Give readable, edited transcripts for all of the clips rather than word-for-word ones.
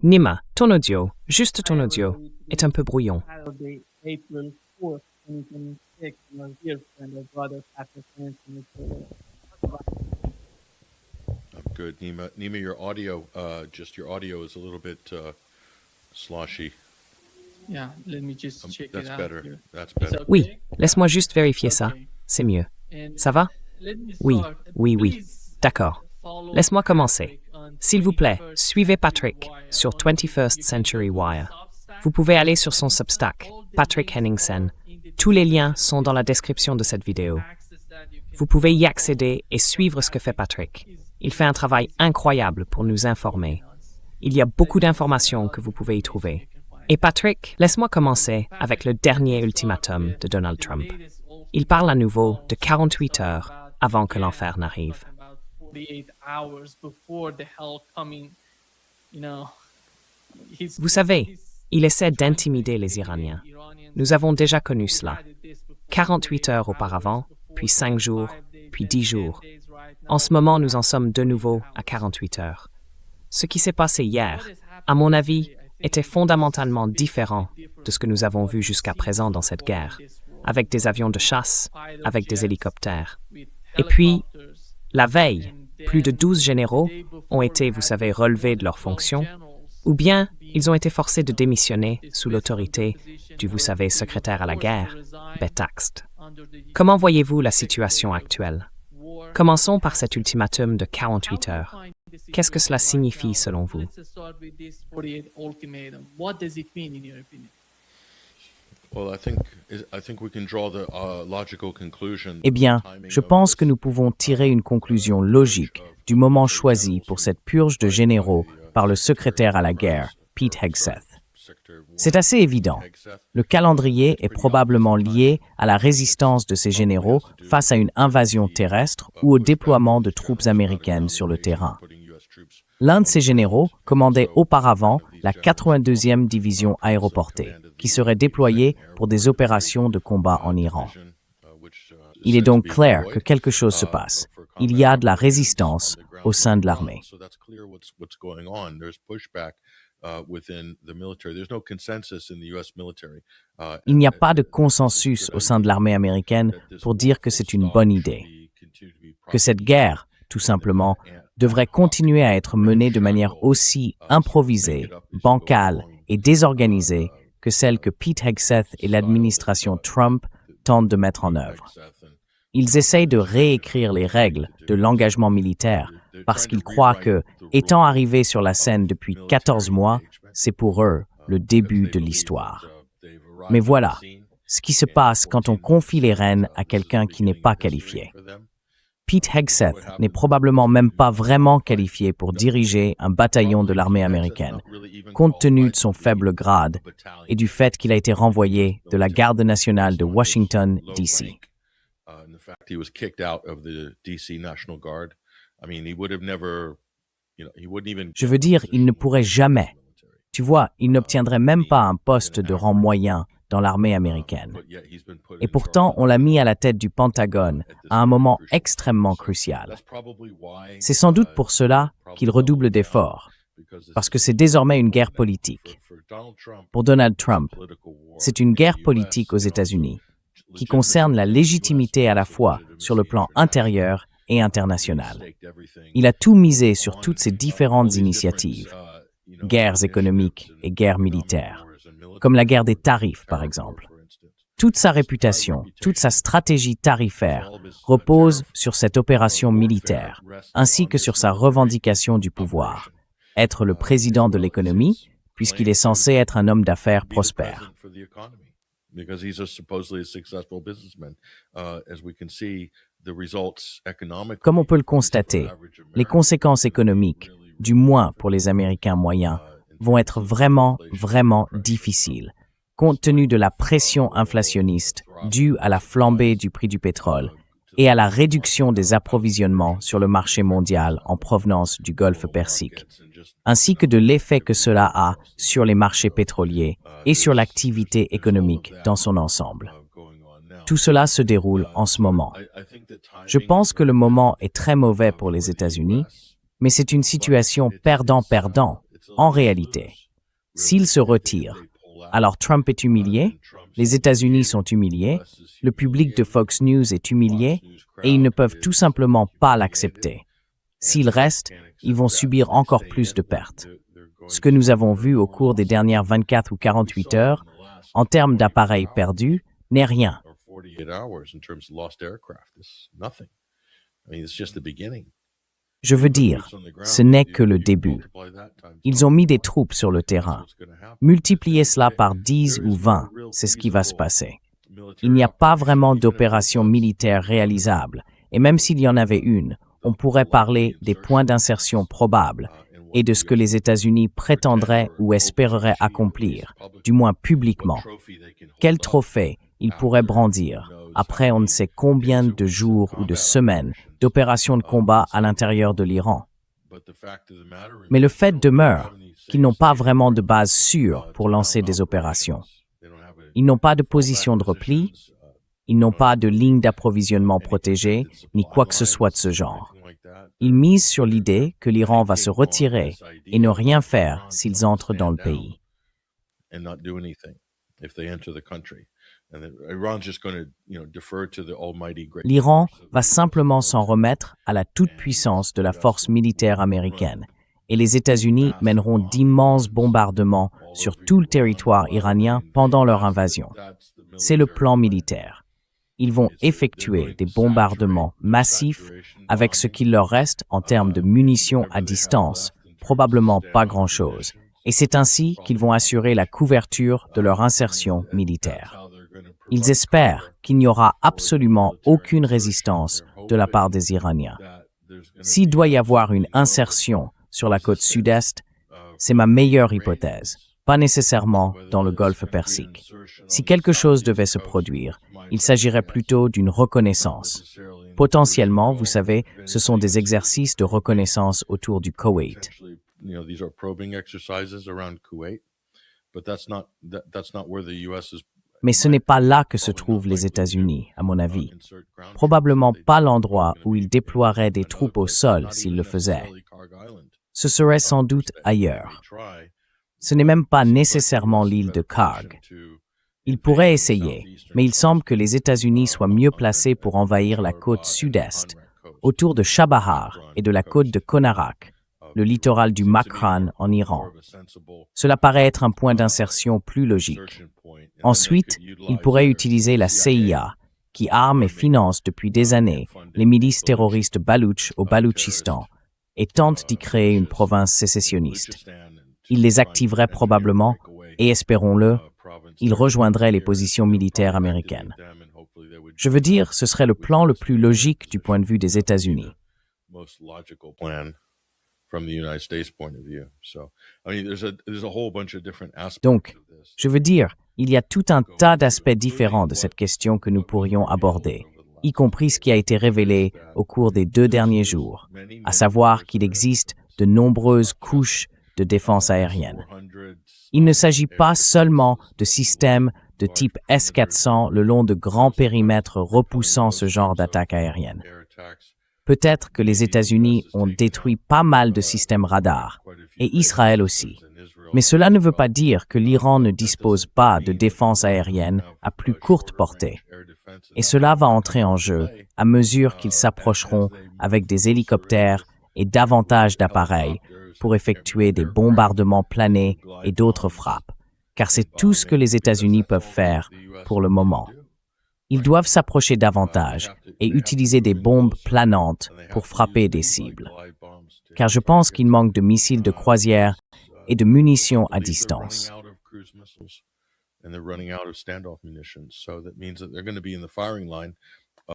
Nima, ton audio, juste ton audio, est un peu brouillon. Saturday, April 4th, 2026, your dear friend or brother, Patrick Hansen. I'm good, Nima. Nima, your audio is a little bit sloshy. Yeah, let me just check That's it out better. here. That's It's better. okay? Oui, laisse-moi juste vérifier ça. Okay. C'est mieux. And Ça va? let me Oui, start. oui. Please D'accord. follow Laisse-moi commencer. Patrick on S'il vous plaît, 21st suivez Patrick Wire. sur On 21st Century Wire. Substack. Vous pouvez aller sur son Substack, All the Patrick links Henningsen. are in the Tous les liens description. sont dans la description de cette vidéo. Access that you can Vous pouvez y follow. accéder et suivre ce que fait Patrick. Il fait un travail incroyable pour nous informer. Il y a beaucoup d'informations que vous pouvez y trouver. Et Patrick, laisse-moi commencer avec le dernier ultimatum de Donald Trump. Il parle à nouveau de 48 heures avant que l'enfer n'arrive. Vous savez, il essaie d'intimider les Iraniens. Nous avons déjà connu cela. 48 heures auparavant, puis 5 jours, puis 10 jours. En ce moment, nous en sommes de nouveau à 48 heures. Ce qui s'est passé hier, à mon avis, était fondamentalement différent de ce que nous avons vu jusqu'à présent dans cette guerre, avec des avions de chasse, avec des hélicoptères. Et puis, la veille, plus de 12 généraux ont été, vous savez, relevés de leurs fonctions, ou bien ils ont été forcés de démissionner sous l'autorité du, vous savez, secrétaire à la guerre, Betaxt. Comment voyez-vous la situation actuelle? Commençons par cet ultimatum de 48 heures. Qu'est-ce que cela signifie selon vous? Eh bien, je pense que nous pouvons tirer une conclusion logique du moment choisi pour cette purge de généraux par le secrétaire à la guerre, Pete Hegseth. C'est assez évident. Le calendrier est probablement lié à la résistance de ces généraux face à une invasion terrestre ou au déploiement de troupes américaines sur le terrain. L'un de ces généraux commandait auparavant la 82e division aéroportée, qui serait déployée pour des opérations de combat en Iran. Il est donc clair que quelque chose se passe. Il y a de la résistance au sein de l'armée. Il n'y a pas de consensus au sein de l'armée américaine pour dire que c'est une bonne idée, que cette guerre, tout simplement, devrait continuer à être menée de manière aussi improvisée, bancale et désorganisée que celle que Pete Hegseth et l'administration Trump tentent de mettre en œuvre. Ils essayent de réécrire les règles de l'engagement militaire parce qu'ils croient que, étant arrivés sur la scène depuis 14 mois, c'est pour eux le début de l'histoire. Mais voilà, ce qui se passe quand on confie les rênes à quelqu'un qui n'est pas qualifié. Pete Hegseth n'est probablement même pas vraiment qualifié pour diriger un bataillon de l'armée américaine, compte tenu de son faible grade et du fait qu'il a été renvoyé de la Garde nationale de Washington, D.C. Je veux dire, il ne pourrait jamais. Tu vois, il n'obtiendrait même pas un poste de rang moyen dans l'armée américaine. Et pourtant, on l'a mis à la tête du Pentagone à un moment extrêmement crucial. C'est sans doute pour cela qu'il redouble d'efforts, parce que c'est désormais une guerre politique. Pour Donald Trump, c'est une guerre politique aux États-Unis qui concerne la légitimité à la fois sur le plan intérieur et international. Il a tout misé sur toutes ces différentes initiatives, guerres économiques et guerres militaires, comme la guerre des tarifs par exemple. Toute sa réputation, toute sa stratégie tarifaire repose sur cette opération militaire, ainsi que sur sa revendication du pouvoir, être le président de l'économie, puisqu'il est censé être un homme d'affaires prospère. Comme on peut le constater, les conséquences économiques, du moins pour les Américains moyens, vont être vraiment, vraiment difficiles, compte tenu de la pression inflationniste due à la flambée du prix du pétrole et à la réduction des approvisionnements sur le marché mondial en provenance du Golfe Persique, ainsi que de l'effet que cela a sur les marchés pétroliers et sur l'activité économique dans son ensemble. Tout cela se déroule en ce moment. Je pense que le moment est très mauvais pour les États-Unis, Mais c'est une situation perdant-perdant, en réalité. S'ils se retirent, alors Trump est humilié, les États-Unis sont humiliés, le public de Fox News est humilié, et ils ne peuvent tout simplement pas l'accepter. S'ils restent, ils vont subir encore plus de pertes. Ce que nous avons vu au cours des dernières 24 ou 48 heures, en termes d'appareils perdus, n'est rien. Je veux dire, ce n'est que le début. Ils ont mis des troupes sur le terrain. Multipliez cela par 10 ou 20, c'est ce qui va se passer. Il n'y a pas vraiment d'opération militaire réalisable, et même s'il y en avait une, on pourrait parler des points d'insertion probables et de ce que les États-Unis prétendraient ou espéreraient accomplir, du moins publiquement. Quel trophée ils pourraient brandir après on ne sait combien de jours ou de semaines d'opérations de combat à l'intérieur de l'Iran. Mais le fait demeure qu'ils n'ont pas vraiment de base sûre pour lancer des opérations. Ils n'ont pas de position de repli, ils n'ont pas de ligne d'approvisionnement protégée, ni quoi que ce soit de ce genre. Ils misent sur l'idée que l'Iran va se retirer et ne rien faire s'ils entrent dans le pays. L'Iran va simplement s'en remettre à la toute-puissance de la force militaire américaine, et les États-Unis mèneront d'immenses bombardements sur tout le territoire iranien pendant leur invasion. C'est le plan militaire. Ils vont effectuer des bombardements massifs avec ce qu'il leur reste en termes de munitions à distance, probablement pas grand-chose, et c'est ainsi qu'ils vont assurer la couverture de leur insertion militaire. Ils espèrent qu'il n'y aura absolument aucune résistance de la part des Iraniens. S'il doit y avoir une insertion sur la côte sud-est, c'est ma meilleure hypothèse, pas nécessairement dans le golfe Persique. Si quelque chose devait se produire, il s'agirait plutôt d'une reconnaissance. Potentiellement, vous savez, ce sont des exercices de reconnaissance autour du Koweït. Mais ce n'est pas là que se trouvent les États-Unis, à mon avis. Probablement pas l'endroit où ils déploieraient des troupes au sol s'ils le faisaient. Ce serait sans doute ailleurs. Ce n'est même pas nécessairement l'île de Karg. Ils pourraient essayer, mais il semble que les États-Unis soient mieux placés pour envahir la côte sud-est, autour de Chabahar et de la côte de Konarak, le littoral du Makran en Iran. Cela paraît être un point d'insertion plus logique. Ensuite, ils pourraient utiliser la CIA, qui arme et finance depuis des années les milices terroristes baloutches au Baloutchistan et tente d'y créer une province sécessionniste. Ils les activeraient probablement et, espérons-le, ils rejoindraient les positions militaires américaines. Je veux dire, ce serait le plan le plus logique du point de vue des États-Unis. Donc, je veux dire, il y a tout un tas d'aspects différents de cette question que nous pourrions aborder, y compris ce qui a été révélé au cours des 2 derniers jours, à savoir qu'il existe de nombreuses couches de défense aérienne. Il ne s'agit pas seulement de systèmes de type S-400 le long de grands périmètres repoussant ce genre d'attaque aérienne. Peut-être que les États-Unis ont détruit pas mal de systèmes radars, et Israël aussi. Mais cela ne veut pas dire que l'Iran ne dispose pas de défense aérienne à plus courte portée. Et cela va entrer en jeu à mesure qu'ils s'approcheront avec des hélicoptères et davantage d'appareils pour effectuer des bombardements planés et d'autres frappes, car c'est tout ce que les États-Unis peuvent faire pour le moment. Ils doivent s'approcher davantage et utiliser des bombes planantes pour frapper des cibles, car je pense qu'il manque de missiles de croisière et de munitions à distance.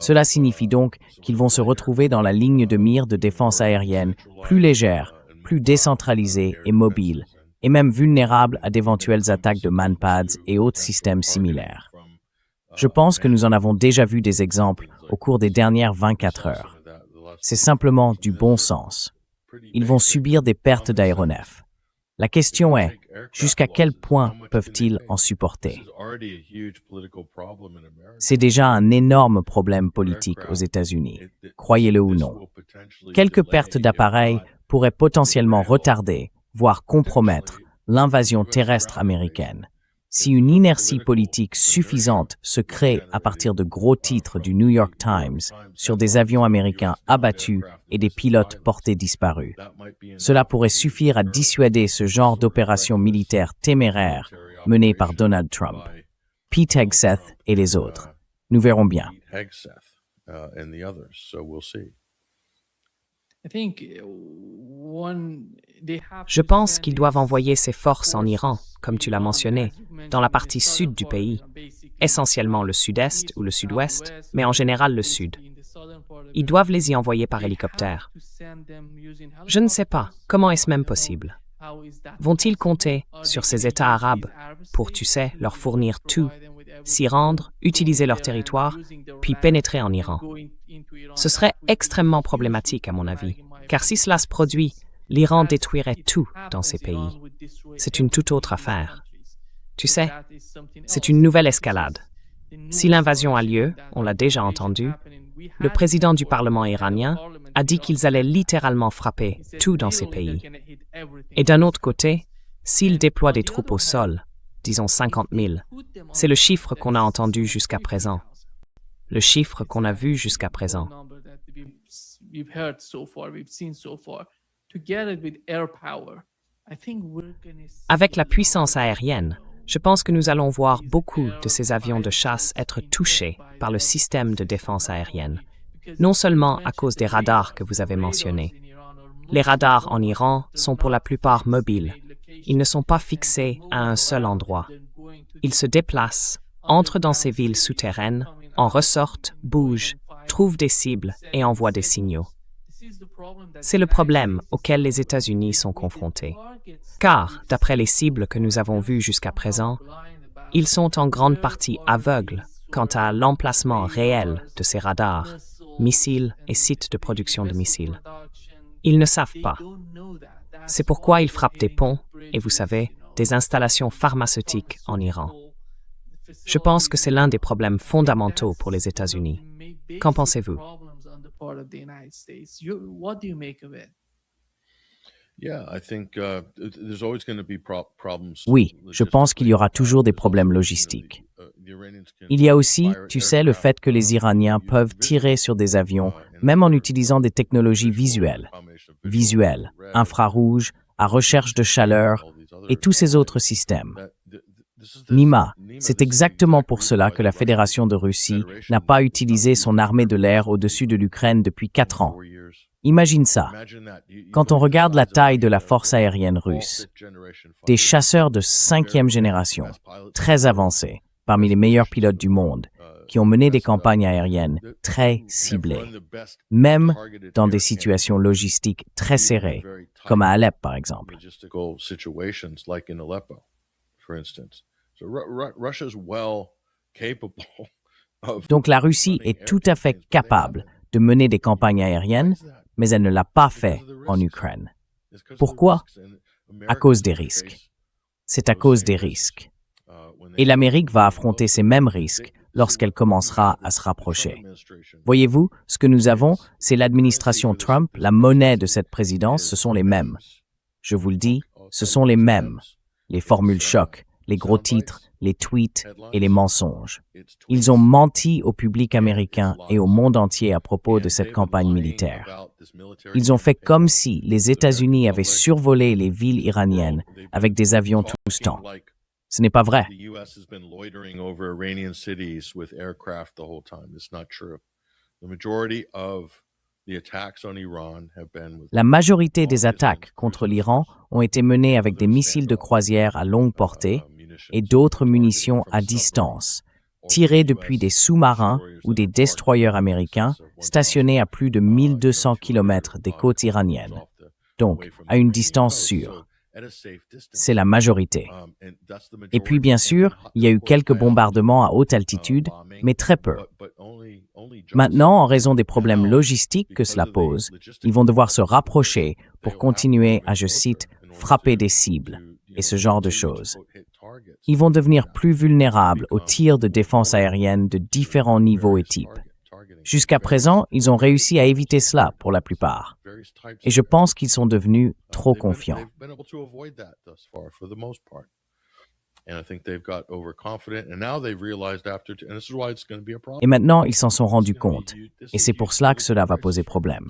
Cela signifie donc qu'ils vont se retrouver dans la ligne de mire de défense aérienne plus légère, plus décentralisée et mobile, et même vulnérables à d'éventuelles attaques de manpads et autres systèmes similaires. Je pense que nous en avons déjà vu des exemples au cours des dernières 24 heures. C'est simplement du bon sens. Ils vont subir des pertes d'aéronefs. La question est, jusqu'à quel point peuvent-ils en supporter? C'est déjà un énorme problème politique aux États-Unis, croyez-le ou non. Quelques pertes d'appareils pourrait potentiellement retarder, voire compromettre, l'invasion terrestre américaine. Si une inertie politique suffisante se crée à partir de gros titres du New York Times sur des avions américains abattus et des pilotes portés disparus, cela pourrait suffire à dissuader ce genre d'opération militaire téméraire menée par Donald Trump, Pete Hegseth et les autres. Nous verrons bien. Je pense qu'ils doivent envoyer ces forces en Iran, comme tu l'as mentionné, dans la partie sud du pays, essentiellement le sud-est ou le sud-ouest, mais en général le sud. Ils doivent les y envoyer par hélicoptère. Je ne sais pas, comment est-ce même possible? Vont-ils compter sur ces États arabes pour, tu sais, leur fournir tout, s'y rendre, utiliser leur territoire, puis pénétrer en Iran? Ce serait extrêmement problématique à mon avis, car si cela se produit, l'Iran détruirait tout dans ces pays. C'est une toute autre affaire. Tu sais, c'est une nouvelle escalade. Si l'invasion a lieu, on l'a déjà entendu, le président du Parlement iranien a dit qu'ils allaient littéralement frapper tout dans ces pays. Et d'un autre côté, s'ils déploient des troupes au sol, disons 50 000, c'est le chiffre qu'on a entendu jusqu'à présent. Le chiffre qu'on a vu jusqu'à présent. Avec la puissance aérienne, je pense que nous allons voir beaucoup de ces avions de chasse être touchés par le système de défense aérienne, non seulement à cause des radars que vous avez mentionnés. Les radars en Iran sont pour la plupart mobiles. Ils ne sont pas fixés à un seul endroit. Ils se déplacent, entrent dans ces villes souterraines, en ressortent, bougent, trouvent des cibles et envoient des signaux. C'est le problème auquel les États-Unis sont confrontés. Car, d'après les cibles que nous avons vues jusqu'à présent, ils sont en grande partie aveugles quant à l'emplacement réel de ces radars, missiles et sites de production de missiles. Ils ne savent pas. C'est pourquoi ils frappent des ponts et, vous savez, des installations pharmaceutiques en Iran. Je pense que c'est l'un des problèmes fondamentaux pour les États-Unis. Qu'en pensez-vous? Oui, je pense qu'il y aura toujours des problèmes logistiques. Il y a aussi, tu sais, le fait que les Iraniens peuvent tirer sur des avions, même en utilisant des technologies visuelles, infrarouges, à recherche de chaleur, et tous ces autres systèmes. Nima, c'est exactement pour cela que la Fédération de Russie n'a pas utilisé son armée de l'air au-dessus de l'Ukraine depuis 4 ans. Imagine ça. Quand on regarde la taille de la force aérienne russe, des chasseurs de 5e génération, très avancés, parmi les meilleurs pilotes du monde, qui ont mené des campagnes aériennes très ciblées, même dans des situations logistiques très serrées, comme à Alep par exemple. Donc la Russie est tout à fait capable de mener des campagnes aériennes, mais elle ne l'a pas fait en Ukraine. Pourquoi? À cause des risques. C'est à cause des risques. Et l'Amérique va affronter ces mêmes risques lorsqu'elle commencera à se rapprocher. Voyez-vous, ce que nous avons, c'est l'administration Trump, la monnaie de cette présidence, ce sont les mêmes. Je vous le dis, ce sont les mêmes. Les formules choc, les gros titres, les tweets et les mensonges. Ils ont menti au public américain et au monde entier à propos de cette campagne militaire. Ils ont fait comme si les États-Unis avaient survolé les villes iraniennes avec des avions tout ce temps. Ce n'est pas vrai. La majorité des attaques contre l'Iran ont été menées avec des missiles de croisière à longue portée et d'autres munitions à distance, tirées depuis des sous-marins ou des destroyers américains stationnés à plus de 1200 km des côtes iraniennes, donc à une distance sûre. C'est la majorité. Et puis, bien sûr, il y a eu quelques bombardements à haute altitude, mais très peu. Maintenant, en raison des problèmes logistiques que cela pose, ils vont devoir se rapprocher pour continuer à, je cite, « frapper des cibles » et ce genre de choses. Ils vont devenir plus vulnérables aux tirs de défense aérienne de différents niveaux et types. Jusqu'à présent, ils ont réussi à éviter cela pour la plupart. Et je pense qu'ils sont devenus trop confiants. Et maintenant, ils s'en sont rendus compte. Et c'est pour cela que cela va poser problème.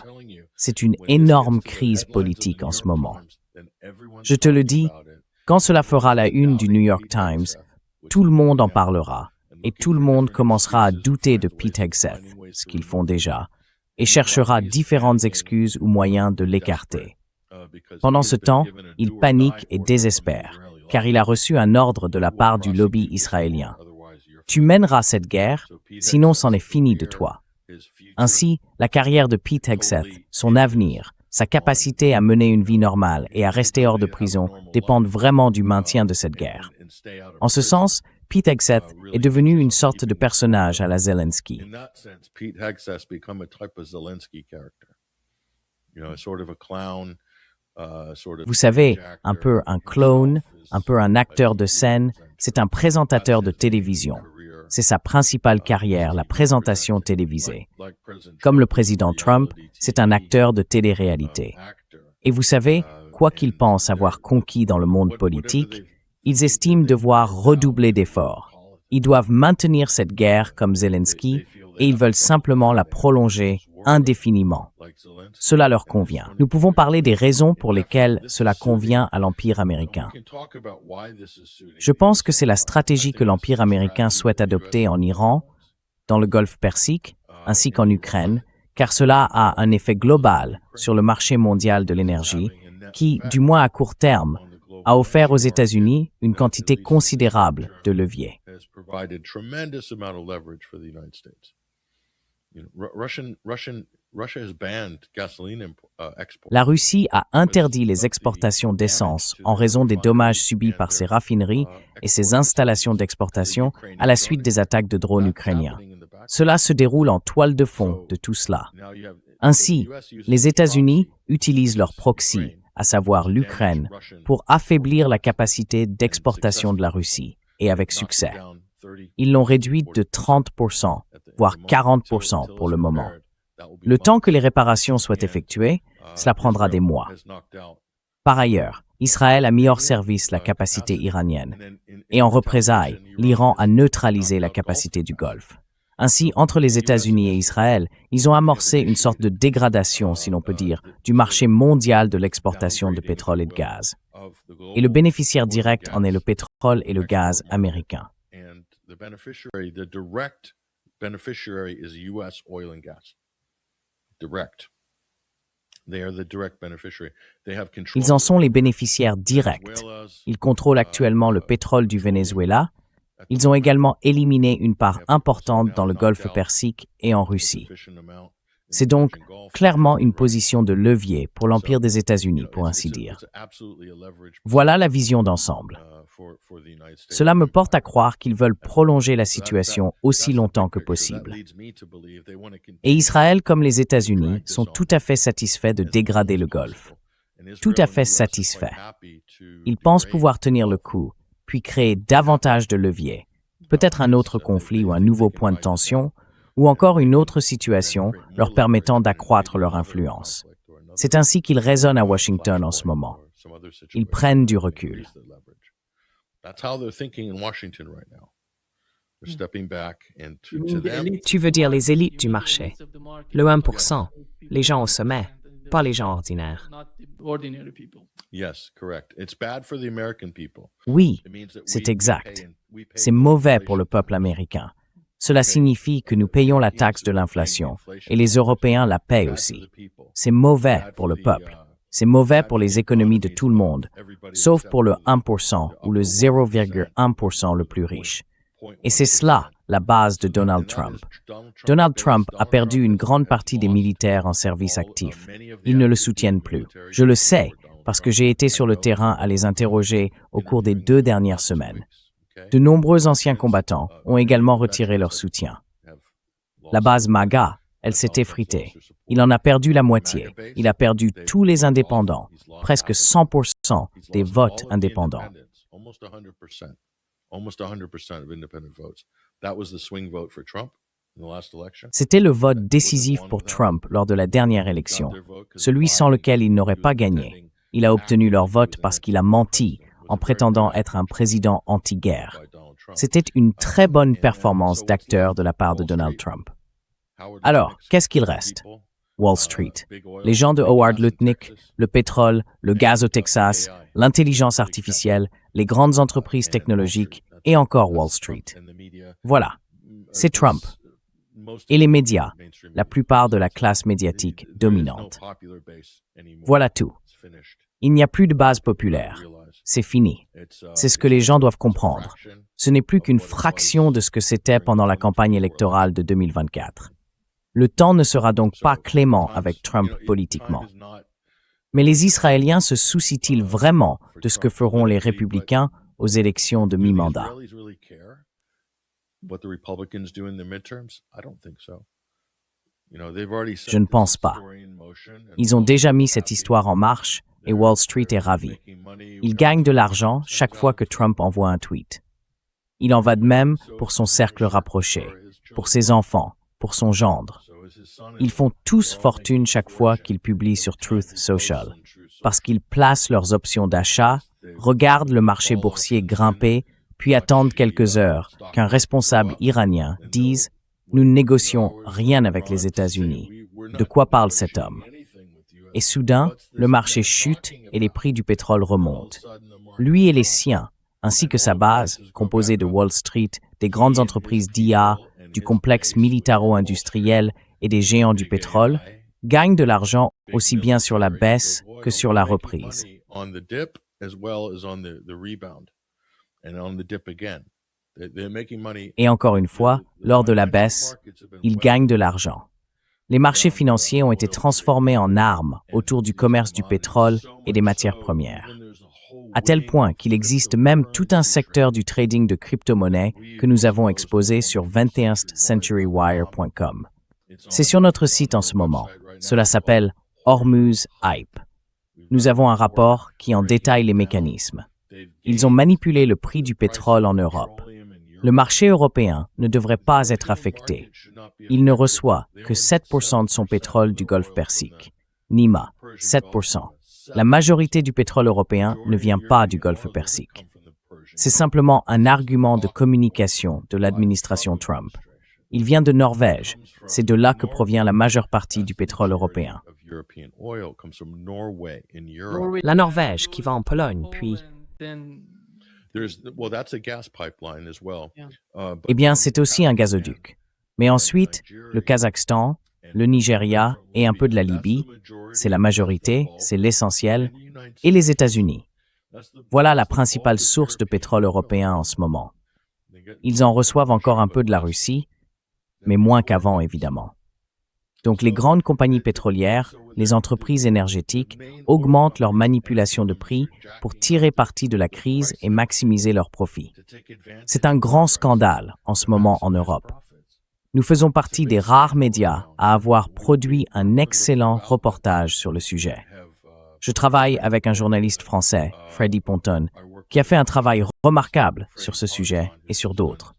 C'est une énorme crise politique en ce moment. Je te le dis, quand cela fera la une du New York Times, tout le monde en parlera. Et tout le monde commencera à douter de Pete Hegseth, ce qu'ils font déjà, et cherchera différentes excuses ou moyens de l'écarter. Pendant ce temps, il panique et désespère, car il a reçu un ordre de la part du lobby israélien. Tu mèneras cette guerre, sinon c'en est fini de toi. Ainsi, la carrière de Pete Hegseth, son avenir, sa capacité à mener une vie normale et à rester hors de prison dépendent vraiment du maintien de cette guerre. En ce sens, Pete Hegseth est devenu une sorte de personnage à la Zelensky. Vous savez, un peu un clown, un peu un acteur de scène, c'est un présentateur de télévision. C'est sa principale carrière, la présentation télévisée. Comme le président Trump, c'est un acteur de télé-réalité. Et vous savez, quoi qu'ils pensent avoir conquis dans le monde politique, ils estiment devoir redoubler d'efforts. Ils doivent maintenir cette guerre comme Zelensky et ils veulent simplement la prolonger indéfiniment. Cela leur convient. Nous pouvons parler des raisons pour lesquelles cela convient à l'Empire américain. Je pense que c'est la stratégie que l'Empire américain souhaite adopter en Iran, dans le Golfe Persique, ainsi qu'en Ukraine, car cela a un effet global sur le marché mondial de l'énergie qui, du moins à court terme, a offert aux États-Unis une quantité considérable de leviers. La Russie a interdit les exportations d'essence en raison des dommages subis par ses raffineries et ses installations d'exportation à la suite des attaques de drones ukrainiens. Cela se déroule en toile de fond de tout cela. Ainsi, les États-Unis utilisent leur proxy, à savoir l'Ukraine, pour affaiblir la capacité d'exportation de la Russie, et avec succès. Ils l'ont réduite de 30%, voire 40% pour le moment. Le temps que les réparations soient effectuées, cela prendra des mois. Par ailleurs, Israël a mis hors service la capacité iranienne, et en représailles, l'Iran a neutralisé la capacité du Golfe. Ainsi, entre les États-Unis et Israël, ils ont amorcé une sorte de dégradation, si l'on peut dire, du marché mondial de l'exportation de pétrole et de gaz. Et le bénéficiaire direct en est le pétrole et le gaz américain. Ils en sont les bénéficiaires directs. Ils contrôlent actuellement le pétrole du Venezuela. Ils ont également éliminé une part importante dans le Golfe Persique et en Russie. C'est donc clairement une position de levier pour l'Empire des États-Unis, pour ainsi dire. Voilà la vision d'ensemble. Cela me porte à croire qu'ils veulent prolonger la situation aussi longtemps que possible. Et Israël comme les États-Unis sont tout à fait satisfaits de dégrader le Golfe. Tout à fait satisfaits. Ils pensent pouvoir tenir le coup, puis créer davantage de leviers, peut-être un autre conflit ou un nouveau point de tension, ou encore une autre situation leur permettant d'accroître leur influence. C'est ainsi qu'ils raisonnent à Washington en ce moment. Ils prennent du recul. Tu veux dire les élites du marché, le 1%, les gens au sommet, pas les gens ordinaires. Oui, c'est exact. C'est mauvais pour le peuple américain. Cela signifie que nous payons la taxe de l'inflation, et les Européens la paient aussi. C'est mauvais pour le peuple. C'est mauvais pour les économies de tout le monde, sauf pour le 1% ou le 0,1% le plus riche. Et c'est cela, la base de Donald Trump. Donald Trump a perdu une grande partie des militaires en service actif. Ils ne le soutiennent plus. Je le sais, parce que j'ai été sur le terrain à les interroger au cours des 2 dernières semaines. De nombreux anciens combattants ont également retiré leur soutien. La base MAGA, elle s'est effritée. Il en a perdu la moitié. Il a perdu tous les indépendants, presque 100% des votes indépendants. C'était le vote décisif pour Trump lors de la dernière élection, celui sans lequel il n'aurait pas gagné. Il a obtenu leur vote parce qu'il a menti en prétendant être un président anti-guerre. C'était une très bonne performance d'acteur de la part de Donald Trump. Alors, qu'est-ce qu'il reste? Wall Street, les gens de Howard Lutnick, le pétrole, le gaz au Texas, l'intelligence artificielle, les grandes entreprises technologiques et encore Wall Street. Voilà, c'est Trump. Et les médias, la plupart de la classe médiatique dominante. Voilà tout. Il n'y a plus de base populaire. C'est fini. C'est ce que les gens doivent comprendre. Ce n'est plus qu'une fraction de ce que c'était pendant la campagne électorale de 2024. Le temps ne sera donc pas clément avec Trump politiquement. Mais les Israéliens se soucient-ils vraiment de ce que feront les républicains aux élections de mi-mandat? Je ne pense pas. Ils ont déjà mis cette histoire en marche et Wall Street est ravi. Ils gagnent de l'argent chaque fois que Trump envoie un tweet. Il en va de même pour son cercle rapproché, pour ses enfants, pour son gendre. Ils font tous fortune chaque fois qu'ils publient sur Truth Social, parce qu'ils placent leurs options d'achat, regardent le marché boursier grimper, puis attendent quelques heures qu'un responsable iranien dise « Nous ne négocions rien avec les États-Unis. De quoi parle cet homme ?» Et soudain, le marché chute et les prix du pétrole remontent. Lui et les siens, ainsi que sa base, composée de Wall Street, des grandes entreprises d'IA, du complexe militaro-industriel et des géants du pétrole, gagnent de l'argent aussi bien sur la baisse que sur la reprise. Et encore une fois, lors de la baisse, ils gagnent de l'argent. Les marchés financiers ont été transformés en armes autour du commerce du pétrole et des matières premières, à tel point qu'il existe même tout un secteur du trading de crypto-monnaies que nous avons exposé sur 21stcenturywire.com. C'est sur notre site en ce moment. Cela s'appelle Hormuz Hype. Nous avons un rapport qui en détaille les mécanismes. Ils ont manipulé le prix du pétrole en Europe. Le marché européen ne devrait pas être affecté. Il ne reçoit que 7% de son pétrole du Golfe Persique. NIMA, 7%. La majorité du pétrole européen ne vient pas du Golfe Persique. C'est simplement un argument de communication de l'administration Trump. Il vient de Norvège. C'est de là que provient la majeure partie du pétrole européen. La Norvège qui va en Pologne, puis... Eh bien, c'est aussi un gazoduc. Mais ensuite, le Kazakhstan, le Nigeria et un peu de la Libye, c'est la majorité, c'est l'essentiel, et les États-Unis. Voilà la principale source de pétrole européen en ce moment. Ils en reçoivent encore un peu de la Russie, mais moins qu'avant, évidemment. Donc les grandes compagnies pétrolières, les entreprises énergétiques, augmentent leur manipulation de prix pour tirer parti de la crise et maximiser leurs profits. C'est un grand scandale en ce moment en Europe. Nous faisons partie des rares médias à avoir produit un excellent reportage sur le sujet. Je travaille avec un journaliste français, Freddy Ponton, qui a fait un travail remarquable sur ce sujet et sur d'autres.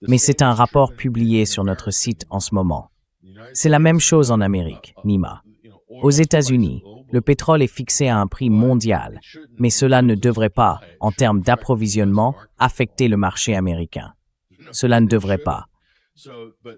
Mais c'est un rapport publié sur notre site en ce moment. C'est la même chose en Amérique, NIMA. Aux États-Unis, le pétrole est fixé à un prix mondial, mais cela ne devrait pas, en termes d'approvisionnement, affecter le marché américain. Cela ne devrait pas.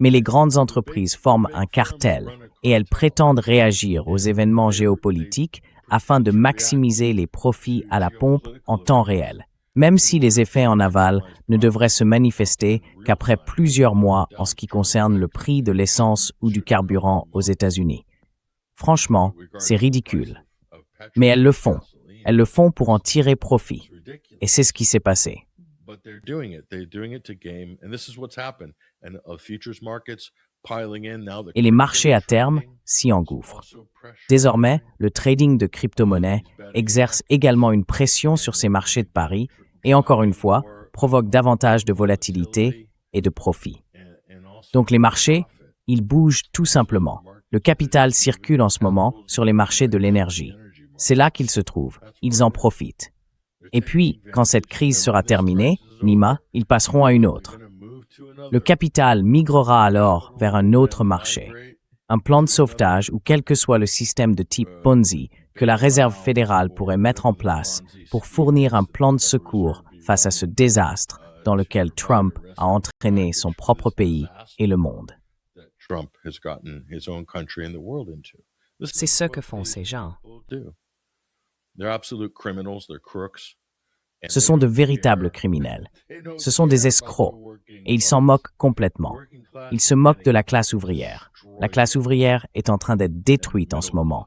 Mais les grandes entreprises forment un cartel et elles prétendent réagir aux événements géopolitiques afin de maximiser les profits à la pompe en temps réel, même si les effets en aval ne devraient se manifester qu'après plusieurs mois en ce qui concerne le prix de l'essence ou du carburant aux États-Unis. Franchement, c'est ridicule. Mais elles le font. Elles le font pour en tirer profit. Et c'est ce qui s'est passé. Et les marchés à terme s'y engouffrent. Désormais, le trading de crypto-monnaies exerce également une pression sur ces marchés de paris et encore une fois, provoque davantage de volatilité et de profit. Donc les marchés, ils bougent tout simplement. Le capital circule en ce moment sur les marchés de l'énergie. C'est là qu'ils se trouvent. Ils en profitent. Et puis, quand cette crise sera terminée, Nima, ils passeront à une autre. Le capital migrera alors vers un autre marché. Un plan de sauvetage ou quel que soit le système de type Ponzi que la Réserve fédérale pourrait mettre en place pour fournir un plan de secours face à ce désastre dans lequel Trump a entraîné son propre pays et le monde. C'est ce que font ces gens. Ce sont de véritables criminels. Ce sont des escrocs. Et ils s'en moquent complètement. Ils se moquent de la classe ouvrière. La classe ouvrière est en train d'être détruite en ce moment.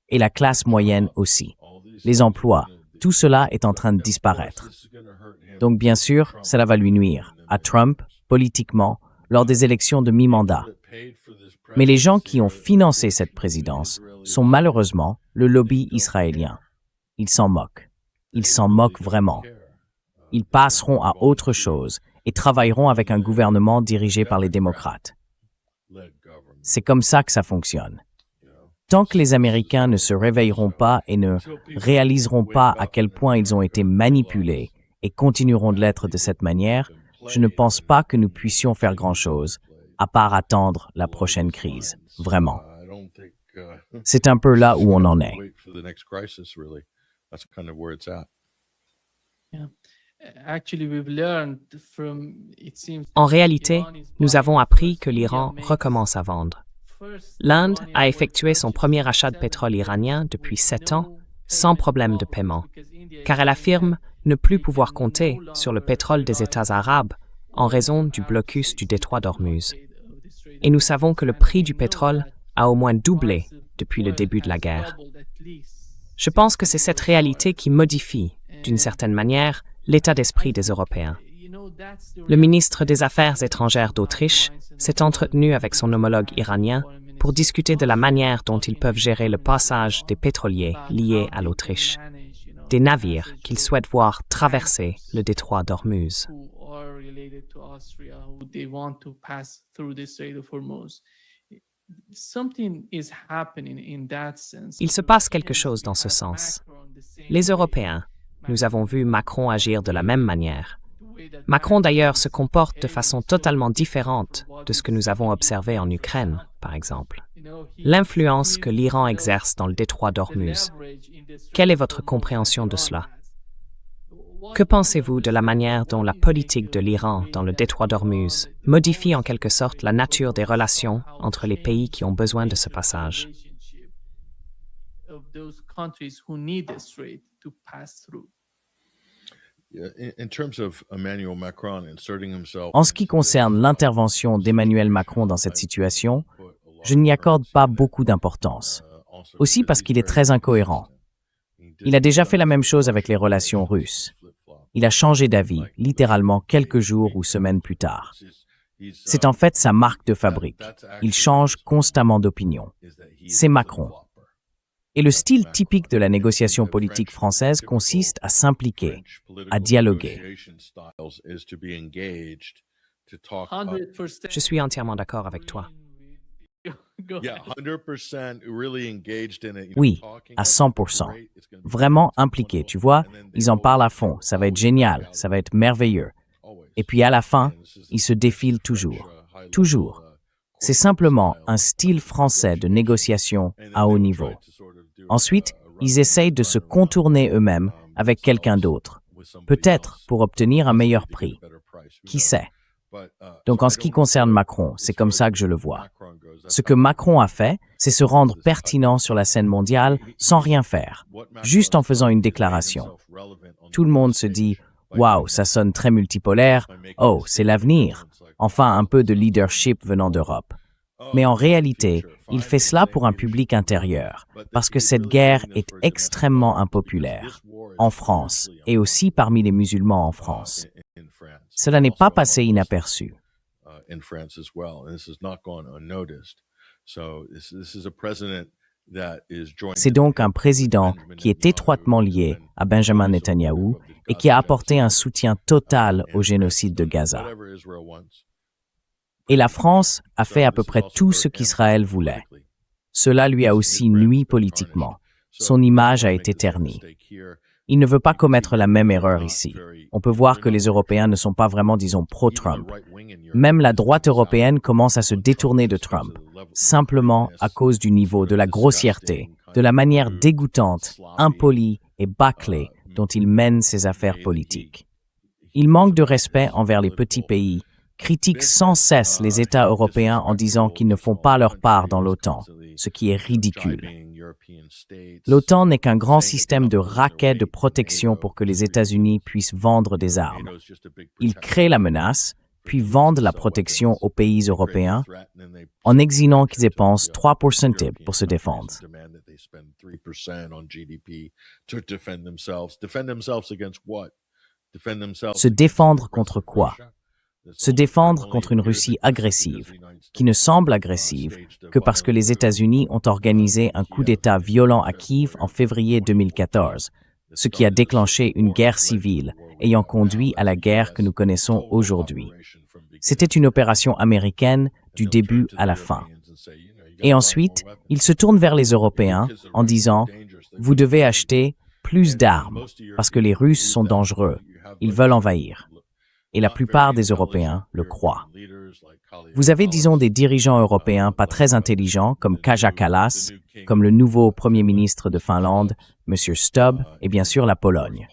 Et la classe moyenne aussi. Les emplois, tout cela est en train de disparaître. Donc bien sûr, cela va lui nuire, à Trump, politiquement, lors des élections de mi-mandat. Mais les gens qui ont financé cette présidence sont malheureusement le lobby israélien. Ils s'en moquent. Ils s'en moquent vraiment. Ils passeront à autre chose et travailleront avec un gouvernement dirigé par les démocrates. C'est comme ça que ça fonctionne. Tant que les Américains ne se réveilleront pas et ne réaliseront pas à quel point ils ont été manipulés et continueront de l'être de cette manière, je ne pense pas que nous puissions faire grand-chose, à part attendre la prochaine crise. Vraiment. C'est un peu là où on en est. En réalité, nous avons appris que l'Iran recommence à vendre. L'Inde a effectué son premier achat de pétrole iranien depuis 7 ans sans problème de paiement, car elle affirme ne plus pouvoir compter sur le pétrole des États arabes en raison du blocus du détroit d'Ormuz. Et nous savons que le prix du pétrole a au moins doublé depuis le début de la guerre. Je pense que c'est cette réalité qui modifie, d'une certaine manière, l'état d'esprit des Européens. Le ministre des Affaires étrangères d'Autriche s'est entretenu avec son homologue iranien pour discuter de la manière dont ils peuvent gérer le passage des pétroliers liés à l'Autriche, des navires qu'ils souhaitent voir traverser le détroit d'Ormuz. Il se passe quelque chose dans ce sens. Les Européens, nous avons vu Macron agir de la même manière. Macron d'ailleurs se comporte de façon totalement différente de ce que nous avons observé en Ukraine, par exemple. L'influence que l'Iran exerce dans le détroit d'Ormuz. Quelle est votre compréhension de cela? Que pensez-vous de la manière dont la politique de l'Iran dans le détroit d'Ormuz modifie en quelque sorte la nature des relations entre les pays qui ont besoin de ce passage? En ce qui concerne l'intervention d'Emmanuel Macron dans cette situation, je n'y accorde pas beaucoup d'importance. Aussi parce qu'il est très incohérent. Il a déjà fait la même chose avec les relations russes. Il a changé d'avis, littéralement quelques jours ou semaines plus tard. C'est en fait sa marque de fabrique. Il change constamment d'opinion. C'est Macron. Et le style typique de la négociation politique française consiste à s'impliquer, à dialoguer. Je suis entièrement d'accord avec toi. Oui, à 100%. Vraiment impliqué, tu vois, ils en parlent à fond, ça va être génial, ça va être merveilleux. Et puis à la fin, ils se défilent toujours. Toujours. C'est simplement un style français de négociation à haut niveau. Ensuite, ils essayent de se contourner eux-mêmes avec quelqu'un d'autre, peut-être pour obtenir un meilleur prix. Qui sait? Donc en ce qui concerne Macron, c'est comme ça que je le vois. Ce que Macron a fait, c'est se rendre pertinent sur la scène mondiale sans rien faire, juste en faisant une déclaration. Tout le monde se dit « Waouh, ça sonne très multipolaire, oh, c'est l'avenir », enfin un peu de leadership venant d'Europe. Mais en réalité, il fait cela pour un public intérieur, parce que cette guerre est extrêmement impopulaire, en France, et aussi parmi les musulmans en France. Cela n'est pas passé inaperçu. C'est donc un président qui est étroitement lié à Benjamin Netanyahou et qui a apporté un soutien total au génocide de Gaza. Et la France a fait à peu près tout ce qu'Israël voulait. Cela lui a aussi nui politiquement. Son image a été ternie. Il ne veut pas commettre la même erreur ici. On peut voir que les Européens ne sont pas vraiment, disons, pro-Trump. Même la droite européenne commence à se détourner de Trump, simplement à cause du niveau, de la grossièreté, de la manière dégoûtante, impolie et bâclée dont il mène ses affaires politiques. Il manque de respect envers les petits pays, critique sans cesse les États européens en disant qu'ils ne font pas leur part dans l'OTAN, ce qui est ridicule. L'OTAN n'est qu'un grand système de raquets de protection pour que les États-Unis puissent vendre des armes. Ils créent la menace, puis vendent la protection aux pays européens en exigeant qu'ils dépensent 3% pour se défendre. Se défendre contre quoi? Se défendre contre une Russie agressive, qui ne semble agressive que parce que les États-Unis ont organisé un coup d'État violent à Kiev en février 2014, ce qui a déclenché une guerre civile ayant conduit à la guerre que nous connaissons aujourd'hui. C'était une opération américaine du début à la fin. Et ensuite, ils se tournent vers les Européens en disant « Vous devez acheter plus d'armes parce que les Russes sont dangereux, ils veulent envahir. » Et la plupart des Européens le croient. Vous avez, disons, des dirigeants européens pas très intelligents comme Kaja Kallas, comme le nouveau Premier ministre de Finlande, M. Stubb, et bien sûr la Pologne.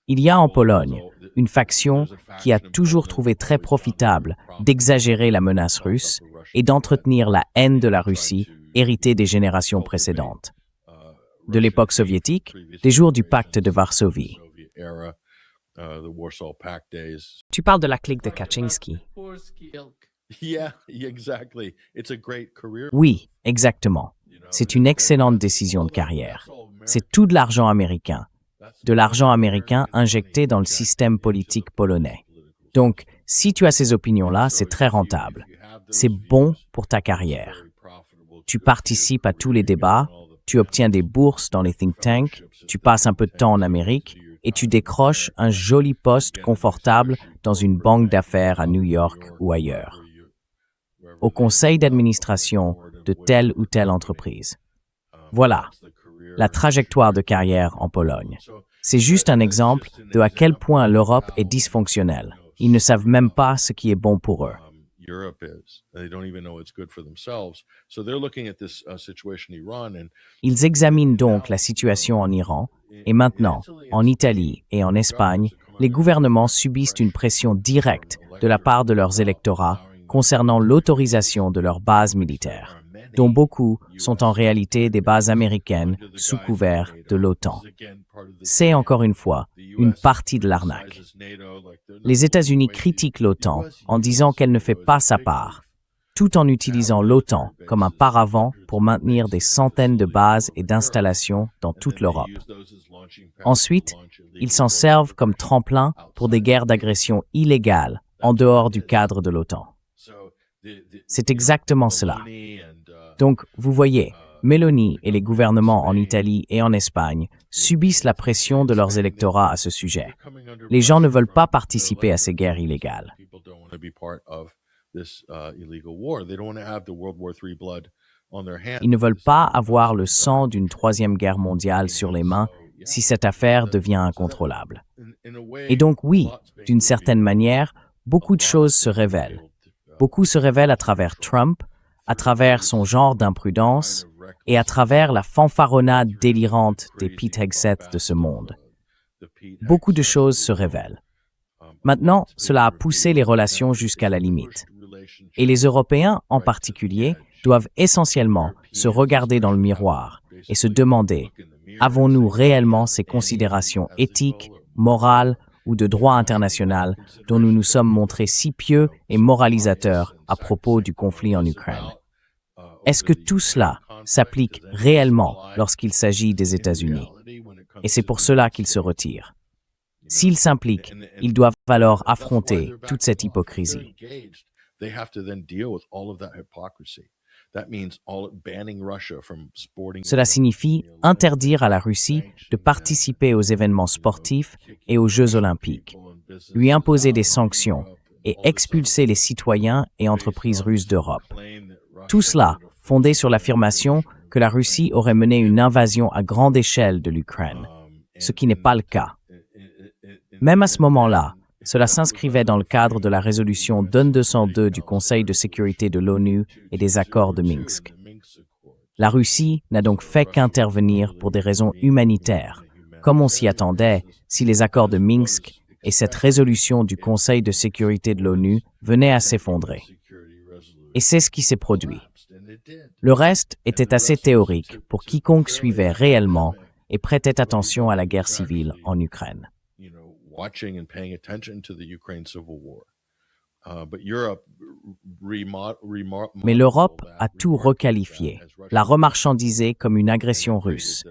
Il y a en Pologne une faction qui a toujours trouvé très profitable d'exagérer la menace russe et d'entretenir la haine de la Russie héritée des générations précédentes. De l'époque soviétique, des jours du pacte de Varsovie. Tu parles de la clique de Kaczynski. Oui, exactement. C'est une excellente décision de carrière. C'est tout de l'argent américain injecté dans le système politique polonais. Donc, si tu as ces opinions-là, c'est très rentable. C'est bon pour ta carrière. Tu participes à tous les débats, tu obtiens des bourses dans les think tanks, tu passes un peu de temps en Amérique, et tu décroches un joli poste confortable dans une banque d'affaires à New York ou ailleurs, au conseil d'administration de telle ou telle entreprise. Voilà, la trajectoire de carrière en Pologne. C'est juste un exemple de à quel point l'Europe est dysfonctionnelle. Ils ne savent même pas ce qui est bon pour eux. Ils examinent donc la situation en Iran, et maintenant, en Italie et en Espagne, les gouvernements subissent une pression directe de la part de leurs électorats concernant l'autorisation de leurs bases militaires, dont beaucoup sont en réalité des bases américaines sous couvert de l'OTAN. C'est encore une fois une partie de l'arnaque. Les États-Unis critiquent l'OTAN en disant qu'elle ne fait pas sa part, tout en utilisant l'OTAN comme un paravent pour maintenir des centaines de bases et d'installations dans toute l'Europe. Ensuite, ils s'en servent comme tremplin pour des guerres d'agression illégales en dehors du cadre de l'OTAN. C'est exactement cela. Donc, vous voyez, Meloni et les gouvernements en Italie et en Espagne subissent la pression de leurs électorats à ce sujet. Les gens ne veulent pas participer à ces guerres illégales. Ils ne veulent pas avoir le sang d'une troisième guerre mondiale sur les mains si cette affaire devient incontrôlable. Et donc oui, d'une certaine manière, beaucoup de choses se révèlent. Beaucoup se révèlent à travers Trump, à travers son genre d'imprudence et à travers la fanfaronnade délirante des Pete Hegseth de ce monde. Beaucoup de choses se révèlent. Maintenant, cela a poussé les relations jusqu'à la limite. Et les Européens, en particulier, doivent essentiellement se regarder dans le miroir et se demander « Avons-nous réellement ces considérations éthiques, morales ou de droit international dont nous nous sommes montrés si pieux et moralisateurs à propos du conflit en Ukraine? Est-ce que tout cela s'applique réellement lorsqu'il s'agit des États-Unis? Et c'est pour cela qu'ils se retirent. S'ils s'impliquent, ils doivent alors affronter toute cette hypocrisie. Cela signifie interdire à la Russie de participer aux événements sportifs et aux Jeux olympiques, lui imposer des sanctions et expulser les citoyens et entreprises russes d'Europe. Tout cela fondé sur l'affirmation que la Russie aurait mené une invasion à grande échelle de l'Ukraine. ce qui n'est pas le cas. Même à ce moment-là, cela s'inscrivait dans le cadre de la résolution 2202 du Conseil de sécurité de l'ONU et des accords de Minsk. La Russie n'a donc fait qu'intervenir pour des raisons humanitaires, comme on s'y attendait si les accords de Minsk et cette résolution du Conseil de sécurité de l'ONU venaient à s'effondrer. Et c'est ce qui s'est produit. Le reste était assez théorique pour quiconque suivait réellement et prêtait attention à la guerre civile en Ukraine. Mais l'Europe a tout requalifié, l'a remarchandisé comme une agression russe.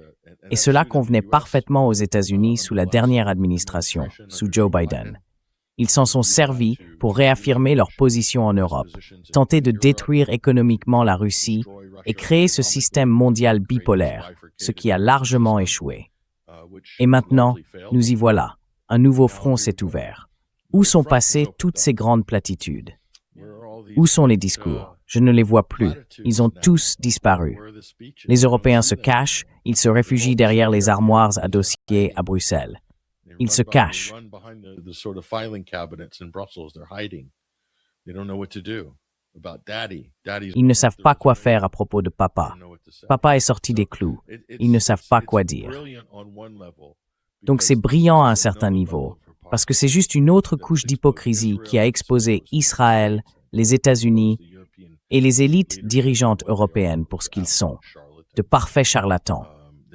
Et cela convenait parfaitement aux États-Unis sous la dernière administration, sous Joe Biden. Ils s'en sont servis pour réaffirmer leur position en Europe, tenter de détruire économiquement la Russie et créer ce système mondial bipolaire, ce qui a largement échoué. Et maintenant, nous y voilà. Un nouveau front s'est ouvert. Où sont passées toutes ces grandes platitudes? Où sont les discours? Je ne les vois plus. Ils ont tous disparu. Les Européens se cachent, ils se réfugient derrière les armoires à dossiers à Bruxelles. Ils se cachent. Ils ne savent pas quoi faire à propos de papa. Papa est sorti des clous. Ils ne savent pas quoi dire. Donc c'est brillant à un certain niveau, parce que c'est juste une autre couche d'hypocrisie qui a exposé Israël, les États-Unis et les élites dirigeantes européennes pour ce qu'ils sont, de parfaits charlatans.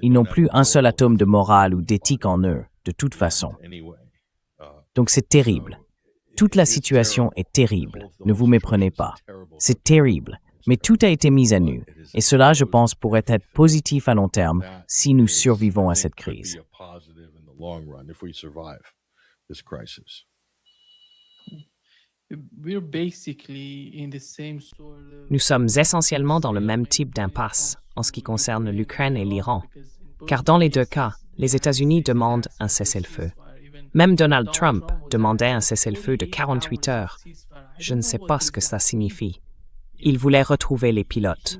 Ils n'ont plus un seul atome de morale ou d'éthique en eux, de toute façon. Donc c'est terrible. Toute la situation est terrible. Ne vous méprenez pas. C'est terrible, mais tout a été mis à nu. Et cela, je pense, pourrait être positif à long terme si nous survivons à cette crise. Nous sommes essentiellement dans le même type d'impasse en ce qui concerne l'Ukraine et l'Iran, car dans les deux cas, les États-Unis demandent un cessez-le-feu. Même Donald Trump demandait un cessez-le-feu de 48 heures. Je ne sais pas ce que ça signifie. Il voulait retrouver les pilotes.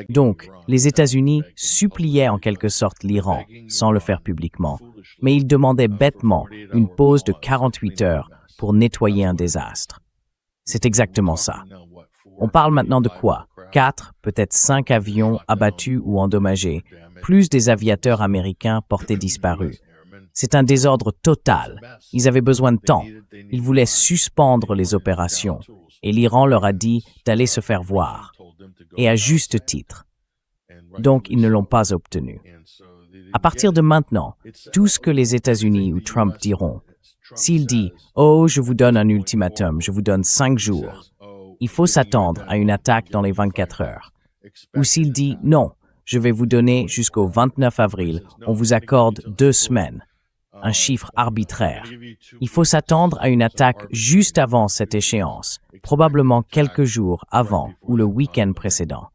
Donc, les États-Unis suppliaient en quelque sorte l'Iran, sans le faire publiquement, mais ils demandaient bêtement une pause de 48 heures pour nettoyer un désastre. C'est exactement ça. On parle maintenant de quoi? 4, peut-être 5 avions abattus ou endommagés, plus des aviateurs américains portés disparus. C'est un désordre total. Ils avaient besoin de temps. Ils voulaient suspendre les opérations. Et l'Iran leur a dit d'aller se faire voir. Et à juste titre. Donc, ils ne l'ont pas obtenu. À partir de maintenant, tout ce que les États-Unis ou Trump diront, s'il dit « Oh, je vous donne un ultimatum, je vous donne 5 jours », il faut s'attendre à une attaque dans les 24 heures. Ou s'il dit « Non, je vais vous donner jusqu'au 29 avril, on vous accorde 2 semaines », un chiffre arbitraire. Il faut s'attendre à une attaque juste avant cette échéance, probablement quelques jours avant ou le week-end précédent.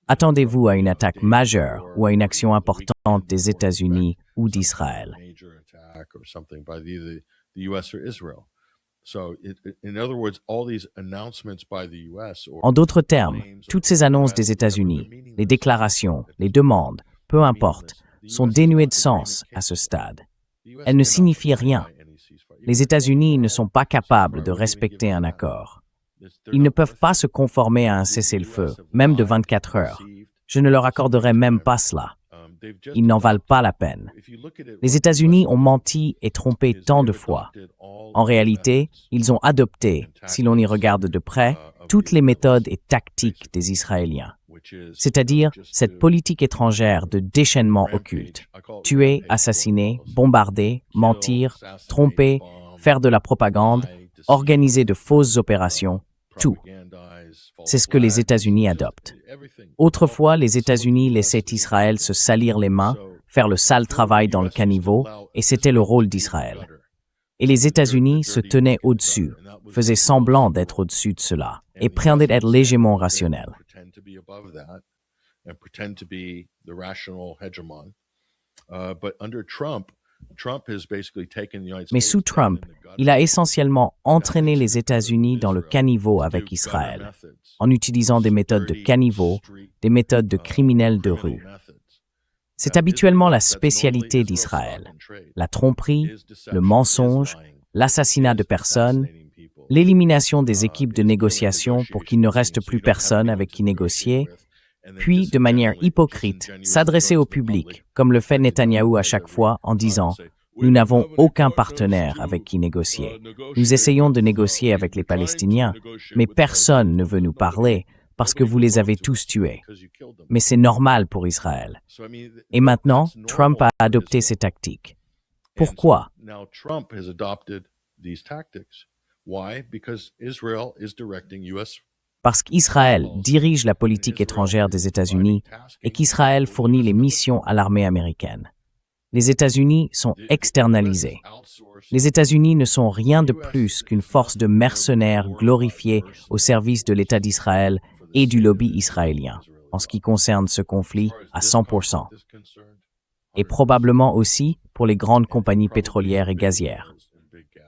Attendez-vous à une attaque majeure ou à une action importante des États-Unis ou d'Israël. En d'autres termes, toutes ces annonces des États-Unis, les déclarations, les demandes, peu importe, sont dénuées de sens à ce stade. Elles ne signifient rien. Les États-Unis ne sont pas capables de respecter un accord. Ils ne peuvent pas se conformer à un cessez-le-feu, même de 24 heures. Je ne leur accorderai même pas cela. Ils n'en valent pas la peine. Les États-Unis ont menti et trompé tant de fois. En réalité, ils ont adopté, si l'on y regarde de près, toutes les méthodes et tactiques des Israéliens. C'est-à-dire cette politique étrangère de déchaînement occulte. Tuer, assassiner, bombarder, mentir, tromper, faire de la propagande, organiser de fausses opérations, tout. C'est ce que les États-Unis adoptent. Autrefois, les États-Unis laissaient Israël se salir les mains, faire le sale travail dans le caniveau, et c'était le rôle d'Israël. Et les États-Unis se tenaient au-dessus, faisaient semblant d'être au-dessus de cela, et prétendaient être légèrement rationnels. Mais sous Trump, il a essentiellement entraîné les États-Unis dans le caniveau avec Israël, en utilisant des méthodes de caniveau, des méthodes de criminels de rue. C'est habituellement la spécialité d'Israël, la tromperie, le mensonge, l'assassinat de personnes, l'élimination des équipes de négociation pour qu'il ne reste plus personne avec qui négocier, puis, de manière hypocrite, s'adresser au public, comme le fait Netanyahou à chaque fois en disant « Nous n'avons aucun partenaire avec qui négocier. Nous essayons de négocier avec les Palestiniens, mais personne ne veut nous parler parce que vous les avez tous tués. Mais c'est normal pour Israël. » Et maintenant, Trump a adopté ces tactiques. Pourquoi? Parce qu'Israël dirige la politique étrangère des États-Unis et qu'Israël fournit les missions à l'armée américaine. Les États-Unis sont externalisés. Les États-Unis ne sont rien de plus qu'une force de mercenaires glorifiés au service de l'État d'Israël et du lobby israélien, en ce qui concerne ce conflit à 100%. Et probablement aussi pour les grandes compagnies pétrolières et gazières.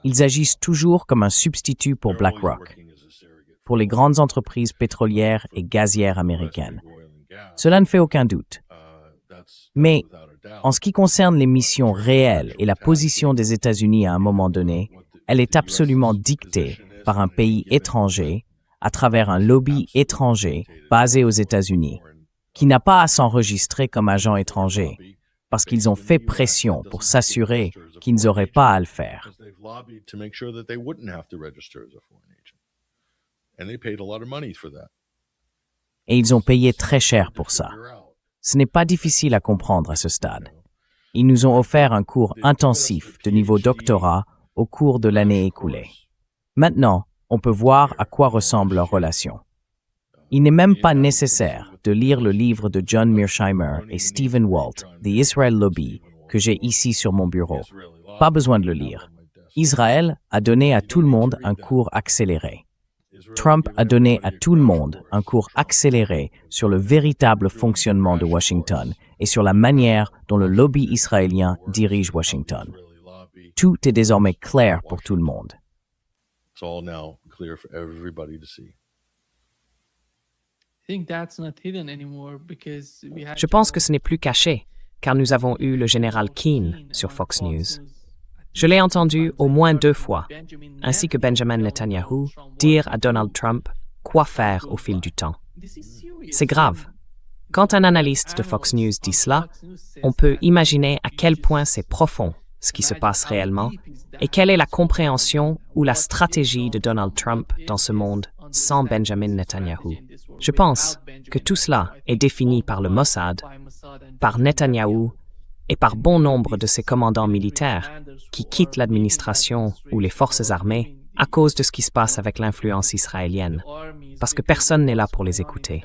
Ils agissent toujours comme un substitut pour BlackRock, pour les grandes entreprises pétrolières et gazières américaines. Cela ne fait aucun doute. Mais, en ce qui concerne les missions réelles et la position des États-Unis à un moment donné, elle est absolument dictée par un pays étranger, à travers un lobby étranger basé aux États-Unis, qui n'a pas à s'enregistrer comme agent étranger, parce qu'ils ont fait pression pour s'assurer qu'ils n'auraient pas à le faire. Et ils ont payé très cher pour ça. Ce n'est pas difficile à comprendre à ce stade. Ils nous ont offert un cours intensif de niveau doctorat au cours de l'année écoulée. Maintenant, on peut voir à quoi ressemble leur relation. Il n'est même pas nécessaire de lire le livre de John Mearsheimer et Stephen Walt, The Israel Lobby, que j'ai ici sur mon bureau. Pas besoin de le lire. Israël a donné à tout le monde un cours accéléré. Trump a donné à tout le monde un cours accéléré sur le véritable fonctionnement de Washington et sur la manière dont le lobby israélien dirige Washington. Tout est désormais clair pour tout le monde. Je pense que ce n'est plus caché, car nous avons eu le général Keane sur Fox News. Je l'ai entendu au moins 2 fois, ainsi que Benjamin Netanyahu dire à Donald Trump quoi faire au fil du temps. C'est grave. Quand un analyste de Fox News dit cela, on peut imaginer à quel point c'est profond ce qui se passe réellement et quelle est la compréhension ou la stratégie de Donald Trump dans ce monde sans Benjamin Netanyahu. Je pense que tout cela est défini par le Mossad, par Netanyahu et par bon nombre de ses commandants militaires qui quittent l'administration ou les forces armées à cause de ce qui se passe avec l'influence israélienne, parce que personne n'est là pour les écouter.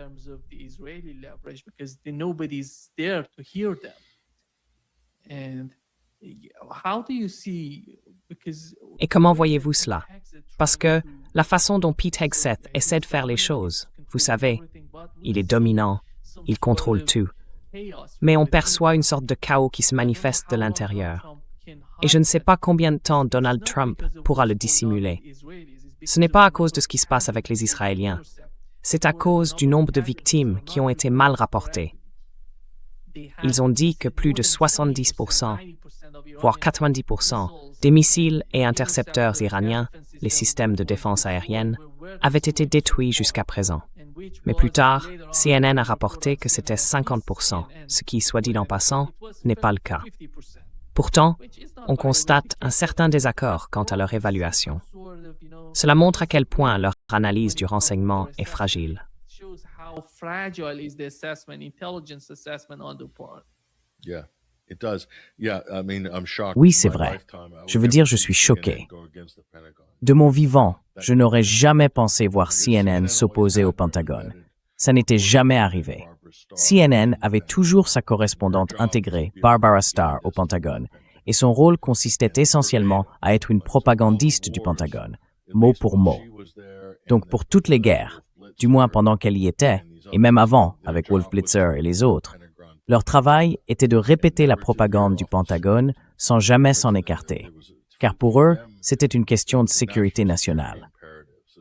Et comment voyez-vous cela? Parce que la façon dont Pete Hegseth essaie de faire les choses, vous savez, il est dominant, il contrôle tout. Mais on perçoit une sorte de chaos qui se manifeste de l'intérieur. Et je ne sais pas combien de temps Donald Trump pourra le dissimuler. Ce n'est pas à cause de ce qui se passe avec les Israéliens. C'est à cause du nombre de victimes qui ont été mal rapportées. Ils ont dit que plus de 70%, voire 90%, des missiles et intercepteurs iraniens, les systèmes de défense aérienne, avaient été détruits jusqu'à présent. Mais plus tard, CNN a rapporté que c'était 50%, ce qui, soit dit en passant, n'est pas le cas. Pourtant, on constate un certain désaccord quant à leur évaluation. Cela montre à quel point leur analyse du renseignement est fragile. Oui, c'est vrai. Je veux dire, je suis choqué. De mon vivant, je n'aurais jamais pensé voir CNN s'opposer au Pentagone. Ça n'était jamais arrivé. CNN avait toujours sa correspondante intégrée, Barbara Starr, au Pentagone, et son rôle consistait essentiellement à être une propagandiste du Pentagone, mot pour mot. Donc pour toutes les guerres, du moins pendant qu'elle y était, et même avant, avec Wolf Blitzer et les autres, Leur travail était de répéter la propagande du Pentagone sans jamais s'en écarter, car pour eux, c'était une question de sécurité nationale.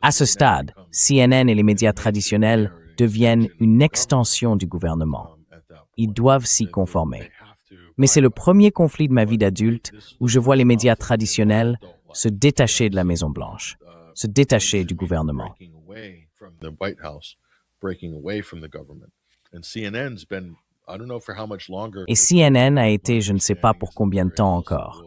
À ce stade, CNN et les médias traditionnels deviennent une extension du gouvernement. Ils doivent s'y conformer. Mais c'est le premier conflit de ma vie d'adulte où je vois les médias traditionnels se détacher de la Maison-Blanche, se détacher du gouvernement. Et CNN a été je ne sais pas pour combien de temps encore.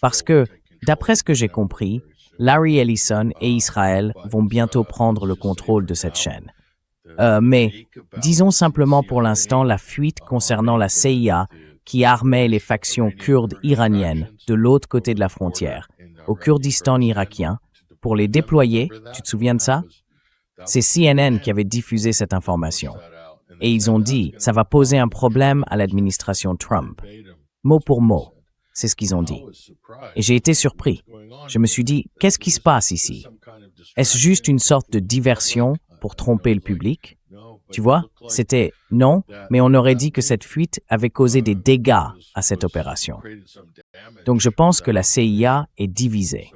Parce que, d'après ce que j'ai compris, Larry Ellison et Israël vont bientôt prendre le contrôle de cette chaîne. Mais, disons simplement pour l'instant la fuite concernant la CIA qui armait les factions kurdes iraniennes de l'autre côté de la frontière, au Kurdistan irakien, pour les déployer, tu te souviens de ça? C'est CNN qui avait diffusé cette information. Et ils ont dit, ça va poser un problème à l'administration Trump. Mot pour mot, c'est ce qu'ils ont dit. Et j'ai été surpris. Je me suis dit, qu'est-ce qui se passe ici? Est-ce juste une sorte de diversion pour tromper le public? Tu vois, c'était non, mais on aurait dit que cette fuite avait causé des dégâts à cette opération. Donc je pense que la CIA est divisée.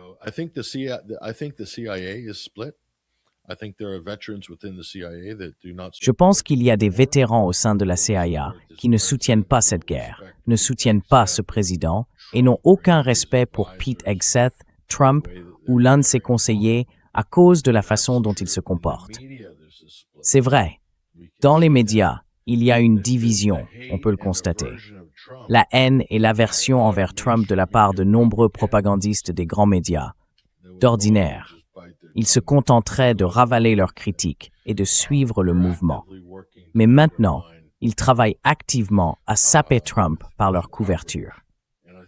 Je pense qu'il y a des vétérans au sein de la CIA qui ne soutiennent pas cette guerre, ne soutiennent pas ce président et n'ont aucun respect pour Pete Hegseth, Trump ou l'un de ses conseillers à cause de la façon dont il se comporte. C'est vrai. Dans les médias, il y a une division, on peut le constater. La haine et l'aversion envers Trump de la part de nombreux propagandistes des grands médias. D'ordinaire, ils se contenteraient de ravaler leurs critiques et de suivre le mouvement. Mais maintenant, ils travaillent activement à saper Trump par leur couverture.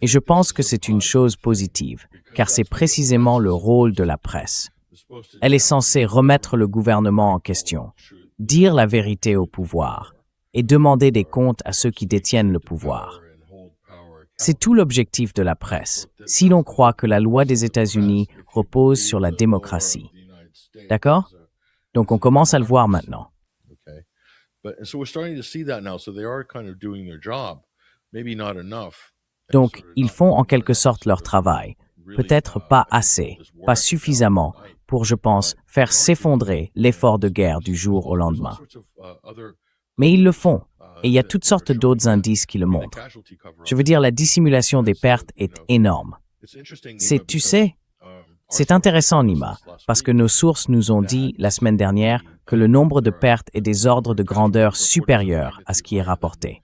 Et je pense que c'est une chose positive, car c'est précisément le rôle de la presse. Elle est censée remettre le gouvernement en question, dire la vérité au pouvoir et demander des comptes à ceux qui détiennent le pouvoir. C'est tout l'objectif de la presse, si l'on croit que la loi des États-Unis repose sur la démocratie. D'accord? Donc on commence à le voir maintenant. Donc, ils font en quelque sorte leur travail. Peut-être pas assez, pas suffisamment, pour, je pense, faire s'effondrer l'effort de guerre du jour au lendemain. Mais ils le font, et il y a toutes sortes d'autres indices qui le montrent. Je veux dire, la dissimulation des pertes est énorme. Tu sais, c'est intéressant, Nima, parce que nos sources nous ont dit la semaine dernière que le nombre de pertes est des ordres de grandeur supérieurs à ce qui est rapporté.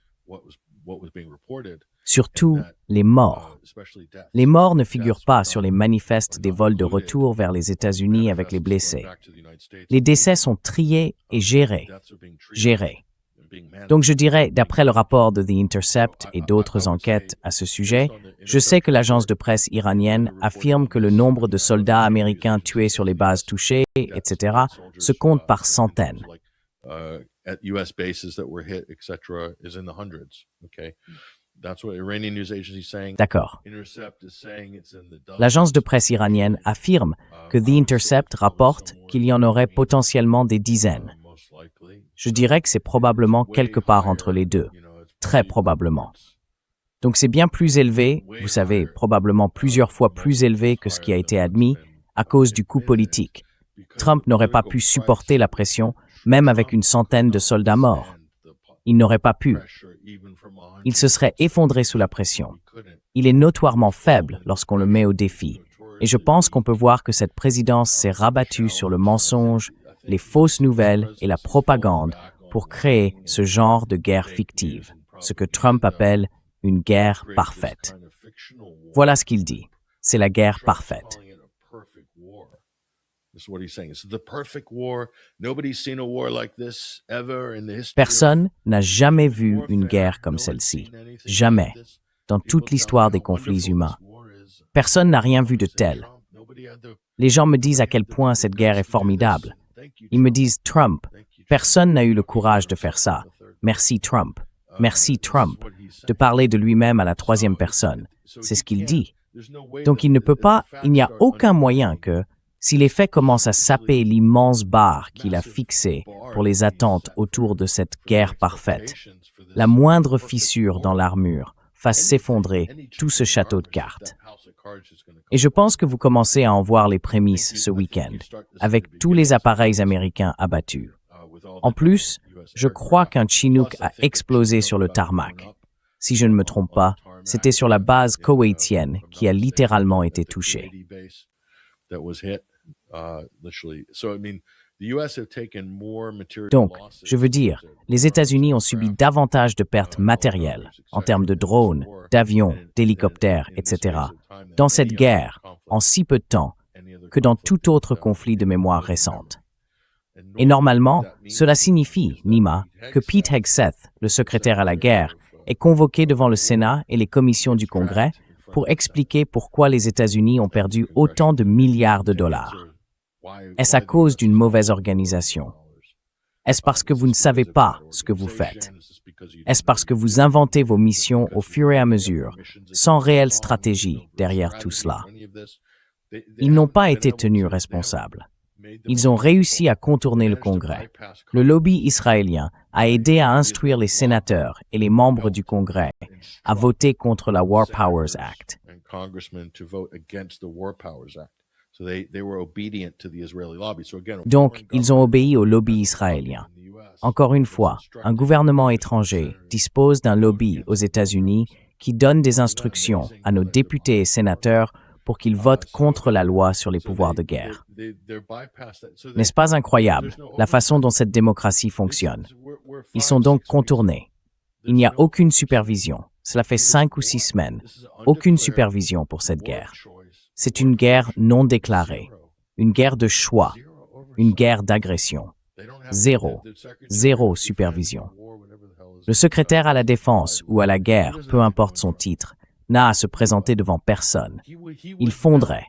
Surtout les morts. Les morts ne figurent pas sur les manifestes des vols de retour vers les États-Unis avec les blessés. Les décès sont triés et gérés. Donc je dirais, d'après le rapport de The Intercept et d'autres enquêtes à ce sujet, je sais que l'agence de presse iranienne affirme que le nombre de soldats américains tués sur les bases touchées, etc., se compte par centaines. D'accord. L'agence de presse iranienne affirme que The Intercept rapporte qu'il y en aurait potentiellement des dizaines. Je dirais que c'est probablement quelque part entre les deux, très probablement. Donc c'est bien plus élevé, vous savez, probablement plusieurs fois plus élevé que ce qui a été admis à cause du coup politique. Trump n'aurait pas pu supporter la pression, même avec une centaine de soldats morts. Il n'aurait pas pu. Il se serait effondré sous la pression. Il est notoirement faible lorsqu'on le met au défi. Et je pense qu'on peut voir que cette présidence s'est rabattue sur le mensonge, les fausses nouvelles et la propagande pour créer ce genre de guerre fictive, ce que Trump appelle une guerre parfaite. Voilà ce qu'il dit. C'est la guerre parfaite. Personne n'a jamais vu une guerre comme celle-ci. Jamais. Dans toute l'histoire des conflits humains. Personne n'a rien vu de tel. Les gens me disent à quel point cette guerre est formidable. Ils me disent « Trump, personne n'a eu le courage de faire ça. Merci Trump. Merci Trump. » De parler de lui-même à la troisième personne. C'est ce qu'il dit. Donc il ne peut pas, il n'y a aucun moyen que, si les faits commencent à saper l'immense barre qu'il a fixée pour les attentes autour de cette guerre parfaite, la moindre fissure dans l'armure fasse s'effondrer tout ce château de cartes. Et je pense que vous commencez à en voir les prémices ce week-end, avec tous les appareils américains abattus. En plus, je crois qu'un Chinook a explosé sur le tarmac. Si je ne me trompe pas, c'était sur la base koweïtienne qui a littéralement été touchée. Donc, je veux dire, les États-Unis ont subi davantage de pertes matérielles, en termes de drones, d'avions, d'hélicoptères, etc., dans cette guerre, en si peu de temps, que dans tout autre conflit de mémoire récente. Et normalement, cela signifie, Nima, que Pete Hegseth, le secrétaire à la guerre, est convoqué devant le Sénat et les commissions du Congrès pour expliquer pourquoi les États-Unis ont perdu autant de milliards de dollars. Est-ce à cause d'une mauvaise organisation? Est-ce parce que vous ne savez pas ce que vous faites? Est-ce parce que vous inventez vos missions au fur et à mesure, sans réelle stratégie derrière tout cela? Ils n'ont pas été tenus responsables. Ils ont réussi à contourner le Congrès. Le lobby israélien a aidé à instruire les sénateurs et les membres du Congrès à voter contre la War Powers Act. Donc, ils ont obéi au lobby israélien. Encore une fois, un gouvernement étranger dispose d'un lobby aux États-Unis qui donne des instructions à nos députés et sénateurs pour qu'ils votent contre la loi sur les pouvoirs de guerre. N'est-ce pas incroyable, la façon dont cette démocratie fonctionne? Ils sont donc contournés. Il n'y a aucune supervision. Cela fait 5 ou 6 semaines. Aucune supervision pour cette guerre. C'est une guerre non déclarée. Une guerre de choix. Une guerre d'agression. Zéro supervision. Le secrétaire à la défense ou à la guerre, peu importe son titre, n'a à se présenter devant personne. Il fondrait.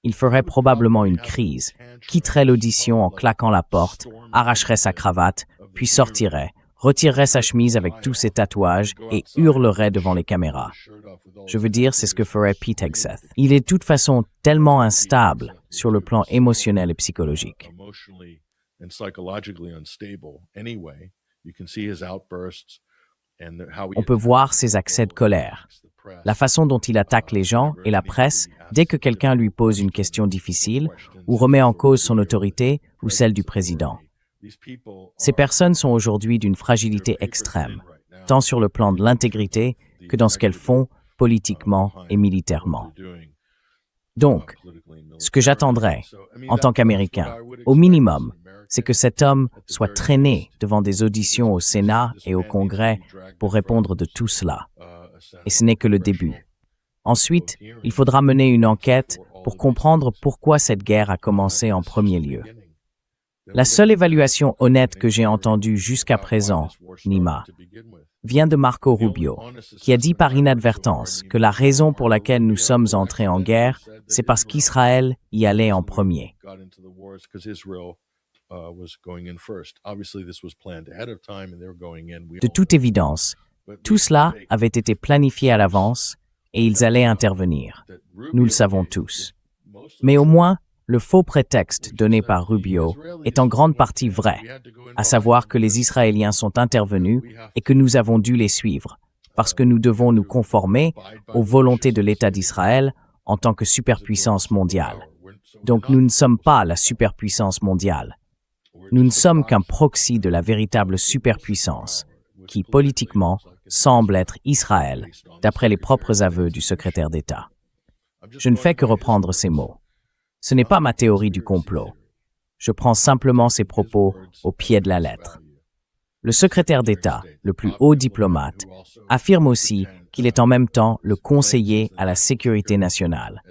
Il ferait probablement une crise, quitterait l'audition en claquant la porte, arracherait sa cravate, puis sortirait, retirerait sa chemise avec tous ses tatouages et hurlerait devant les caméras. Je veux dire, c'est ce que ferait Pete Hegseth. Il est de toute façon tellement instable sur le plan émotionnel et psychologique. On peut voir ses accès de colère, la façon dont il attaque les gens et la presse dès que quelqu'un lui pose une question difficile ou remet en cause son autorité ou celle du président. Ces personnes sont aujourd'hui d'une fragilité extrême, tant sur le plan de l'intégrité que dans ce qu'elles font politiquement et militairement. Donc, ce que j'attendrais, en tant qu'Américain, au minimum, c'est que cet homme soit traîné devant des auditions au Sénat et au Congrès pour répondre de tout cela. Et ce n'est que le début. Ensuite, il faudra mener une enquête pour comprendre pourquoi cette guerre a commencé en premier lieu. La seule évaluation honnête que j'ai entendue jusqu'à présent, Nima, vient de Marco Rubio, qui a dit par inadvertance que la raison pour laquelle nous sommes entrés en guerre, c'est parce qu'Israël y allait en premier. De toute évidence, tout cela avait été planifié à l'avance et ils allaient intervenir. Nous le savons tous. Mais au moins, le faux prétexte donné par Rubio est en grande partie vrai, à savoir que les Israéliens sont intervenus et que nous avons dû les suivre, parce que nous devons nous conformer aux volontés de l'État d'Israël en tant que superpuissance mondiale. Donc nous ne sommes pas la superpuissance mondiale. Nous ne sommes qu'un proxy de la véritable superpuissance, qui, politiquement, semble être Israël, d'après les propres aveux du secrétaire d'État. Je ne fais que reprendre ces mots. Ce n'est pas ma théorie du complot. Je prends simplement ces propos au pied de la lettre. Le secrétaire d'État, le plus haut diplomate, affirme aussi qu'il est en même temps le conseiller à la sécurité nationale.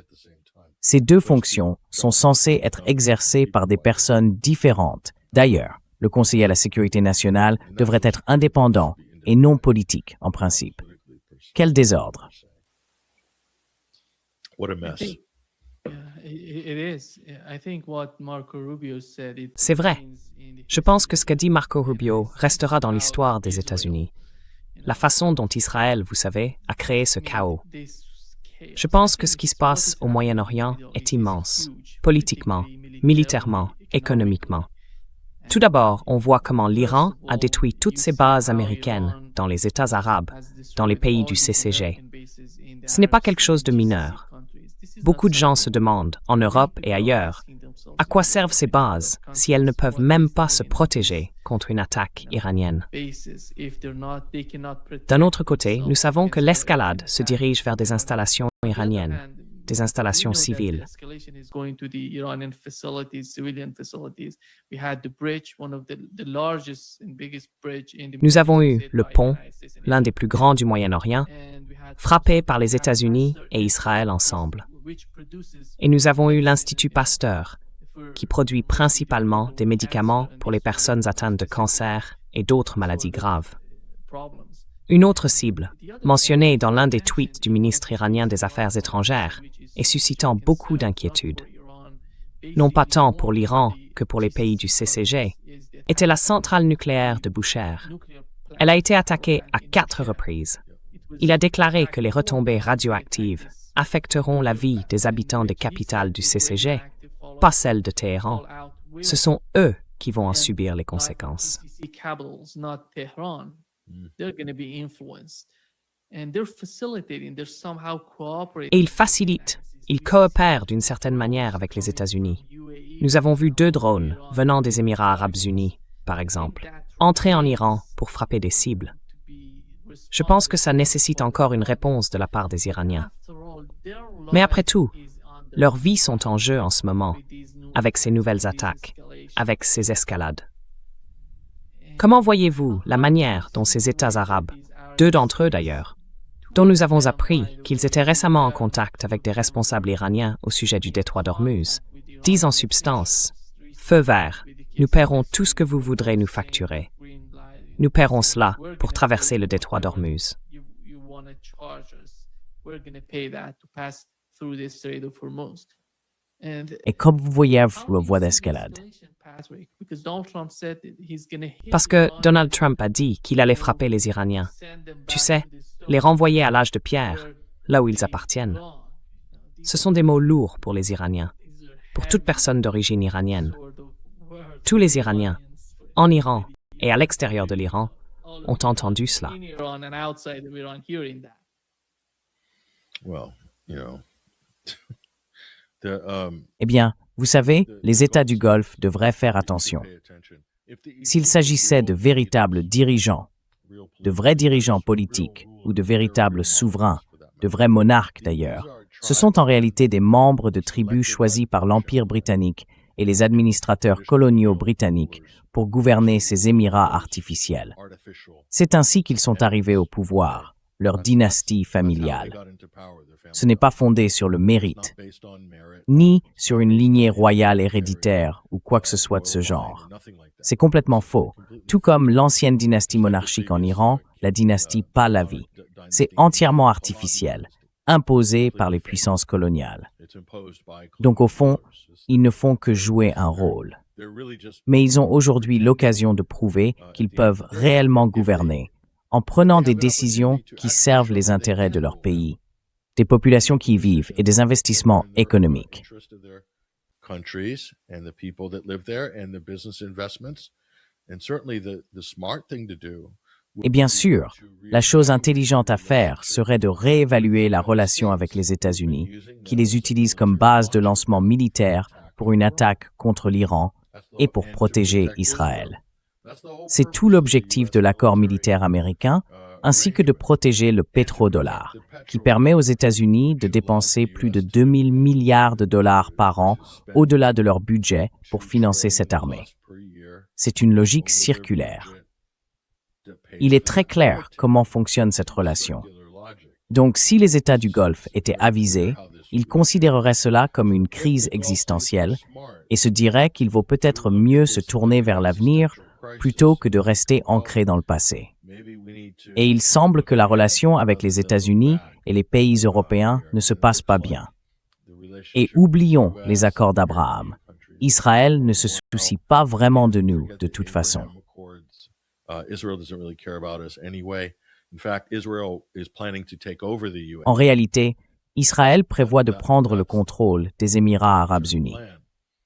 Ces deux fonctions sont censées être exercées par des personnes différentes. D'ailleurs, le conseiller à la sécurité nationale devrait être indépendant et non politique, en principe. Quel désordre! C'est vrai. Je pense que ce qu'a dit Marco Rubio restera dans l'histoire des États-Unis. La façon dont Israël, vous savez, a créé ce chaos. Je pense que ce qui se passe au Moyen-Orient est immense, politiquement, militairement, économiquement. Tout d'abord, on voit comment l'Iran a détruit toutes ses bases américaines dans les États arabes, dans les pays du CCG. Ce n'est pas quelque chose de mineur. Beaucoup de gens se demandent, en Europe et ailleurs, à quoi servent ces bases si elles ne peuvent même pas se protéger contre une attaque iranienne. D'un autre côté, nous savons que l'escalade se dirige vers des installations iraniennes, des installations civiles. Nous avons eu le pont, l'un des plus grands du Moyen-Orient, frappé par les États-Unis et Israël ensemble. Et nous avons eu l'Institut Pasteur, qui produit principalement des médicaments pour les personnes atteintes de cancer et d'autres maladies graves. Une autre cible, mentionnée dans l'un des tweets du ministre iranien des Affaires étrangères et suscitant beaucoup d'inquiétudes, non pas tant pour l'Iran que pour les pays du CCG, était la centrale nucléaire de Bushehr. Elle a été attaquée à 4 reprises. Il a déclaré que les retombées radioactives affecteront la vie des habitants des capitales du CCG, pas celle de Téhéran. Ce sont eux qui vont en subir les conséquences. Et ils facilitent, ils coopèrent d'une certaine manière avec les États-Unis. Nous avons vu 2 drones venant des Émirats arabes unis, par exemple, entrer en Iran pour frapper des cibles. Je pense que ça nécessite encore une réponse de la part des Iraniens. Mais après tout, leurs vies sont en jeu en ce moment, avec ces nouvelles attaques, avec ces escalades. Comment voyez-vous la manière dont ces États arabes, 2 d'entre eux d'ailleurs, dont nous avons appris qu'ils étaient récemment en contact avec des responsables iraniens au sujet du détroit d'Ormuz, disent en substance « Feu vert, nous paierons tout ce que vous voudrez nous facturer. Nous paierons cela pour traverser le détroit d'Ormuz. » Et comme vous voyez la voie d'escalade. Parce que Donald Trump a dit qu'il allait frapper les Iraniens. Tu sais, les renvoyer à l'âge de pierre, là où ils appartiennent. Ce sont des mots lourds pour les Iraniens, pour toute personne d'origine iranienne. Tous les Iraniens, en Iran et à l'extérieur de l'Iran, ont entendu cela. Eh bien, vous savez, les États du Golfe devraient faire attention. S'il s'agissait de véritables dirigeants, de vrais dirigeants politiques ou de véritables souverains, de vrais monarques d'ailleurs, ce sont en réalité des membres de tribus choisis par l'Empire britannique et les administrateurs coloniaux britanniques pour gouverner ces Émirats artificiels. C'est ainsi qu'ils sont arrivés au pouvoir, leur dynastie familiale. Ce n'est pas fondé sur le mérite, ni sur une lignée royale héréditaire ou quoi que ce soit de ce genre. C'est complètement faux. Tout comme l'ancienne dynastie monarchique en Iran, la dynastie Pahlavi. C'est entièrement artificiel, imposé par les puissances coloniales. Donc au fond, ils ne font que jouer un rôle. Mais ils ont aujourd'hui l'occasion de prouver qu'ils peuvent réellement gouverner, en prenant des décisions qui servent les intérêts de leur pays, des populations qui y vivent et des investissements économiques. Et bien sûr, la chose intelligente à faire serait de réévaluer la relation avec les États-Unis, qui les utilisent comme base de lancement militaire pour une attaque contre l'Iran et pour protéger Israël. C'est tout l'objectif de l'accord militaire américain, ainsi que de protéger le pétrodollar, qui permet aux États-Unis de dépenser plus de 2 000 milliards de dollars par an au-delà de leur budget pour financer cette armée. C'est une logique circulaire. Il est très clair comment fonctionne cette relation. Donc, si les États du Golfe étaient avisés, ils considéreraient cela comme une crise existentielle et se diraient qu'il vaut peut-être mieux se tourner vers l'avenir plutôt que de rester ancré dans le passé. Et il semble que la relation avec les États-Unis et les pays européens ne se passe pas bien. Et oublions les accords d'Abraham. Israël ne se soucie pas vraiment de nous, de toute façon. En réalité, Israël prévoit de prendre le contrôle des Émirats arabes unis.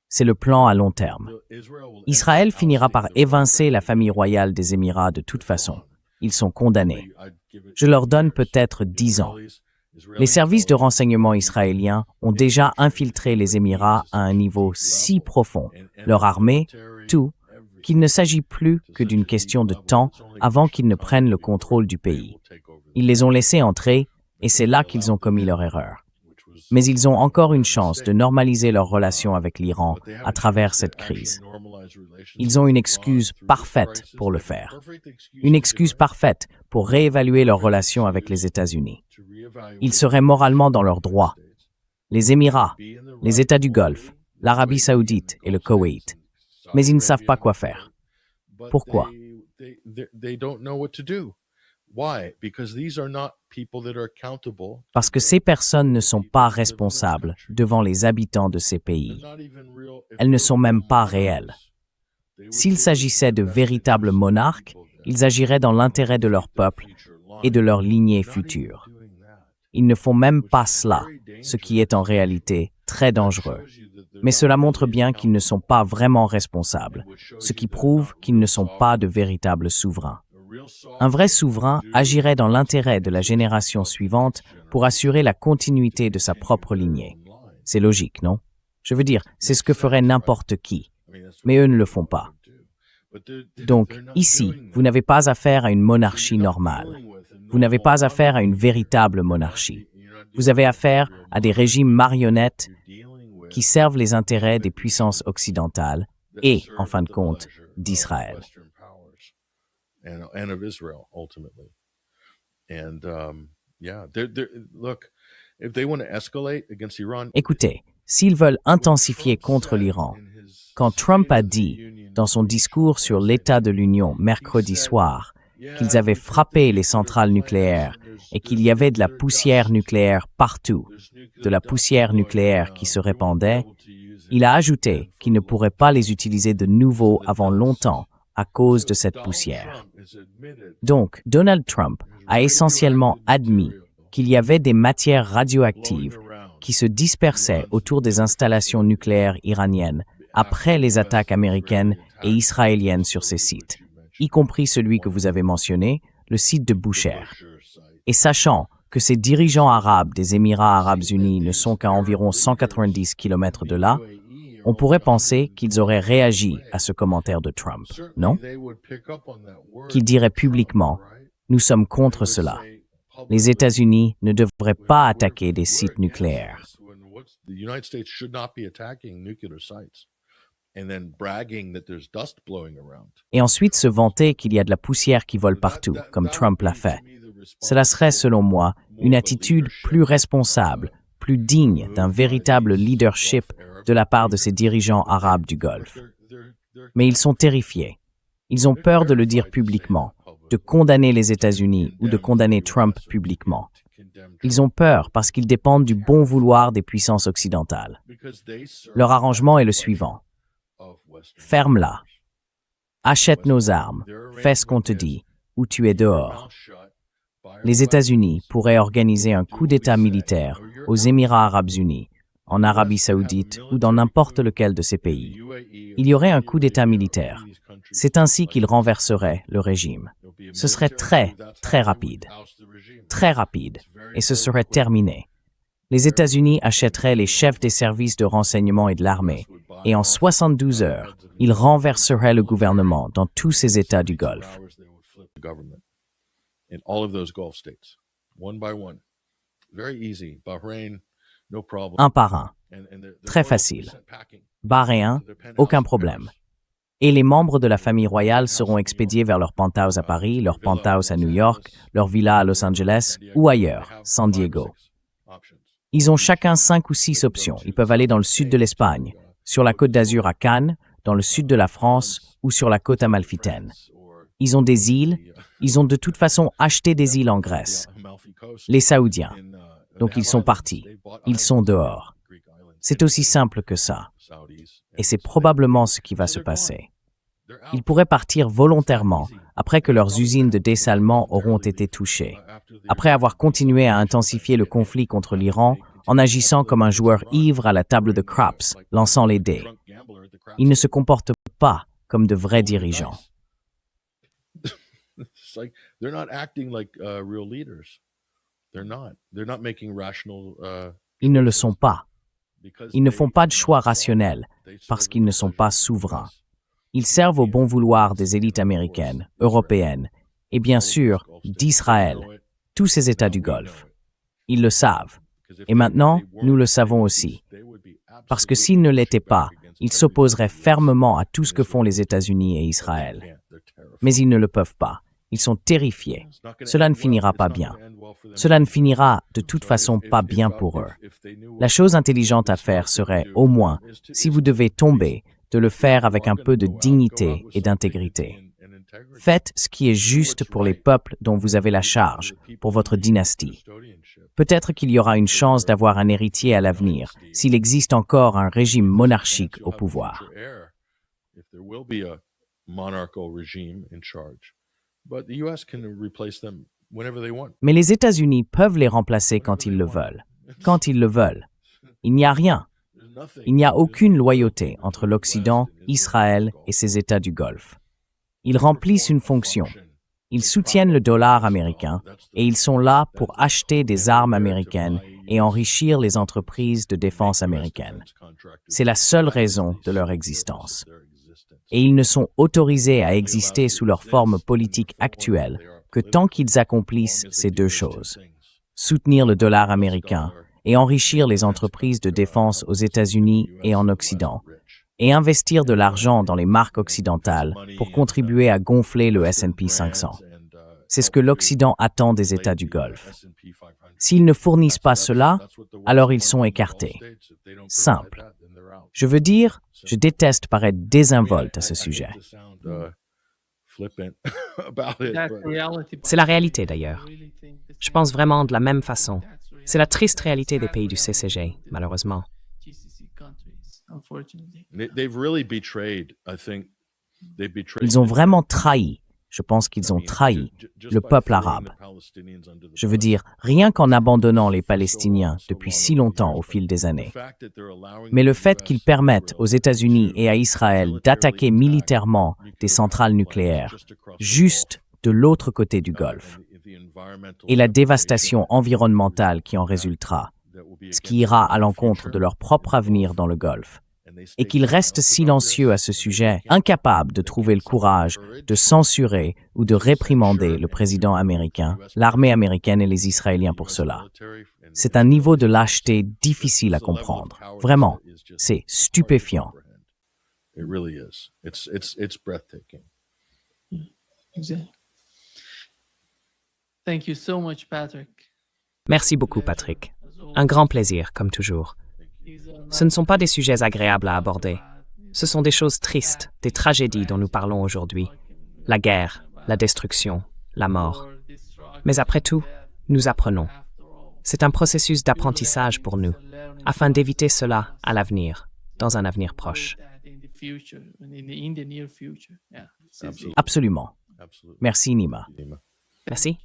C'est le plan à long terme. Israël finira par évincer la famille royale des Émirats de toute façon. Ils sont condamnés. Je leur donne peut-être 10 ans. Les services de renseignement israéliens ont déjà infiltré les Émirats à un niveau si profond, leur armée, tout, qu'il ne s'agit plus que d'une question de temps avant qu'ils ne prennent le contrôle du pays. Ils les ont laissés entrer et c'est là qu'ils ont commis leur erreur. Mais ils ont encore une chance de normaliser leurs relations avec l'Iran à travers cette crise. Ils ont une excuse parfaite pour le faire. Une excuse parfaite pour réévaluer leurs relations avec les États-Unis. Ils seraient moralement dans leurs droits. Les Émirats, les États du Golfe, l'Arabie saoudite et le Koweït. Mais ils ne savent pas quoi faire. Pourquoi? Parce que ces personnes ne sont pas responsables devant les habitants de ces pays. Elles ne sont même pas réelles. S'il s'agissait de véritables monarques, ils agiraient dans l'intérêt de leur peuple et de leur lignée future. Ils ne font même pas cela, ce qui est en réalité très dangereux. Mais cela montre bien qu'ils ne sont pas vraiment responsables, ce qui prouve qu'ils ne sont pas de véritables souverains. Un vrai souverain agirait dans l'intérêt de la génération suivante pour assurer la continuité de sa propre lignée. C'est logique, non? Je veux dire, c'est ce que ferait n'importe qui. Mais eux ne le font pas. Donc, ici, vous n'avez pas affaire à une monarchie normale. Vous n'avez pas affaire à une véritable monarchie. Vous avez affaire à des régimes marionnettes qui servent les intérêts des puissances occidentales et, en fin de compte, d'Israël. And of Israel, ultimately. And look, if they want to escalate against Iran. Écoutez, s'ils veulent intensifier contre l'Iran, quand Trump a dit dans son discours sur l'état de l'Union mercredi soir qu'ils avaient frappé les centrales nucléaires et qu'il y avait de la poussière nucléaire partout, de la poussière nucléaire qui se répandait, il a ajouté qu'il ne pourrait pas les utiliser de nouveau avant longtemps à cause de cette poussière. Donc, Donald Trump a essentiellement admis qu'il y avait des matières radioactives qui se dispersaient autour des installations nucléaires iraniennes après les attaques américaines et israéliennes sur ces sites, y compris celui que vous avez mentionné, le site de Bushehr. Et sachant que ces dirigeants arabes des Émirats arabes unis ne sont qu'à environ 190 km de là, on pourrait penser qu'ils auraient réagi à ce commentaire de Trump, non? Qu'ils diraient publiquement « Nous sommes contre cela. Les États-Unis ne devraient pas attaquer des sites nucléaires. » Et ensuite se vanter qu'il y a de la poussière qui vole partout, comme Trump l'a fait. Cela serait, selon moi, une attitude plus responsable, plus digne d'un véritable leadership de la part de ces dirigeants arabes du Golfe. Mais ils sont terrifiés. Ils ont peur de le dire publiquement, de condamner les États-Unis ou de condamner Trump publiquement. Ils ont peur parce qu'ils dépendent du bon vouloir des puissances occidentales. Leur arrangement est le suivant. Ferme-la. Achète nos armes. Fais ce qu'on te dit, ou tu es dehors. Les États-Unis pourraient organiser un coup d'État militaire aux Émirats arabes unis, en Arabie saoudite ou dans n'importe lequel de ces pays. Il y aurait un coup d'État militaire. C'est ainsi qu'ils renverseraient le régime. Ce serait très, très rapide. Très rapide. Et ce serait terminé. Les États-Unis achèteraient les chefs des services de renseignement et de l'armée, et en 72 heures, ils renverseraient le gouvernement dans tous ces États du Golfe. Un par un. Très facile. Bahreïn, aucun problème. Et les membres de la famille royale seront expédiés vers leur penthouse à Paris, leur penthouse à New York, leur villa à Los Angeles ou ailleurs, San Diego. Ils ont chacun 5 ou 6 options. Ils peuvent aller dans le sud de l'Espagne, sur la côte d'Azur à Cannes, dans le sud de la France ou sur la côte amalfitaine. Ils ont des îles. Ils ont de toute façon acheté des îles en Grèce. Les Saoudiens. Donc ils sont partis. Ils sont dehors. C'est aussi simple que ça. Et c'est probablement ce qui va se passer. Ils pourraient partir volontairement après que leurs usines de dessalement auront été touchées, après avoir continué à intensifier le conflit contre l'Iran en agissant comme un joueur ivre à la table de craps, lançant les dés. Ils ne se comportent pas comme de vrais dirigeants. It's like they're not acting like real leaders. They're not. They're not making rational. Ils ne le sont pas. Ils ne font pas de choix rationnels parce qu'ils ne sont pas souverains. Ils servent au bon vouloir des élites américaines, européennes et bien sûr d'Israël, tous ces États du Golfe. Ils le savent. Et maintenant, nous le savons aussi. Parce que s'ils ne l'étaient pas, ils s'opposeraient fermement à tout ce que font les États-Unis et Israël. Mais ils ne le peuvent pas. Ils sont terrifiés. Cela ne finira pas bien. Cela ne finira de toute façon pas bien pour eux. La chose intelligente à faire serait, au moins, si vous devez tomber, de le faire avec un peu de dignité et d'intégrité. Faites ce qui est juste pour les peuples dont vous avez la charge, pour votre dynastie. Peut-être qu'il y aura une chance d'avoir un héritier à l'avenir, s'il existe encore un régime monarchique au pouvoir. Mais les États-Unis peuvent les remplacer quand ils le veulent. Quand ils le veulent. Il n'y a rien. Il n'y a aucune loyauté entre l'Occident, Israël et ses États du Golfe. Ils remplissent une fonction. Ils soutiennent le dollar américain et ils sont là pour acheter des armes américaines et enrichir les entreprises de défense américaines. C'est la seule raison de leur existence. Et ils ne sont autorisés à exister sous leur forme politique actuelle que tant qu'ils accomplissent ces deux choses. Soutenir le dollar américain et enrichir les entreprises de défense aux États-Unis et en Occident, et investir de l'argent dans les marques occidentales pour contribuer à gonfler le S&P 500. C'est ce que l'Occident attend des États du Golfe. S'ils ne fournissent pas cela, alors ils sont écartés. Simple. Je veux dire, je déteste paraître désinvolte à ce sujet. C'est la réalité d'ailleurs. Je pense vraiment de la même façon. C'est la triste réalité des pays du CCG, malheureusement. Ils ont vraiment trahi. Je pense qu'ils ont trahi le peuple arabe. Je veux dire, rien qu'en abandonnant les Palestiniens depuis si longtemps au fil des années. Mais le fait qu'ils permettent aux États-Unis et à Israël d'attaquer militairement des centrales nucléaires, juste de l'autre côté du Golfe, et la dévastation environnementale qui en résultera, ce qui ira à l'encontre de leur propre avenir dans le Golfe, et qu'ils restent silencieux à ce sujet, incapables de trouver le courage de censurer ou de réprimander le président américain, l'armée américaine et les Israéliens pour cela. C'est un niveau de lâcheté difficile à comprendre. Vraiment, c'est stupéfiant. Merci beaucoup, Patrick. Un grand plaisir, comme toujours. Ce ne sont pas des sujets agréables à aborder. Ce sont des choses tristes, des tragédies dont nous parlons aujourd'hui. La guerre, la destruction, la mort. Mais après tout, nous apprenons. C'est un processus d'apprentissage pour nous, afin d'éviter cela à l'avenir, dans un avenir proche. Absolument. Merci, Nima. Merci.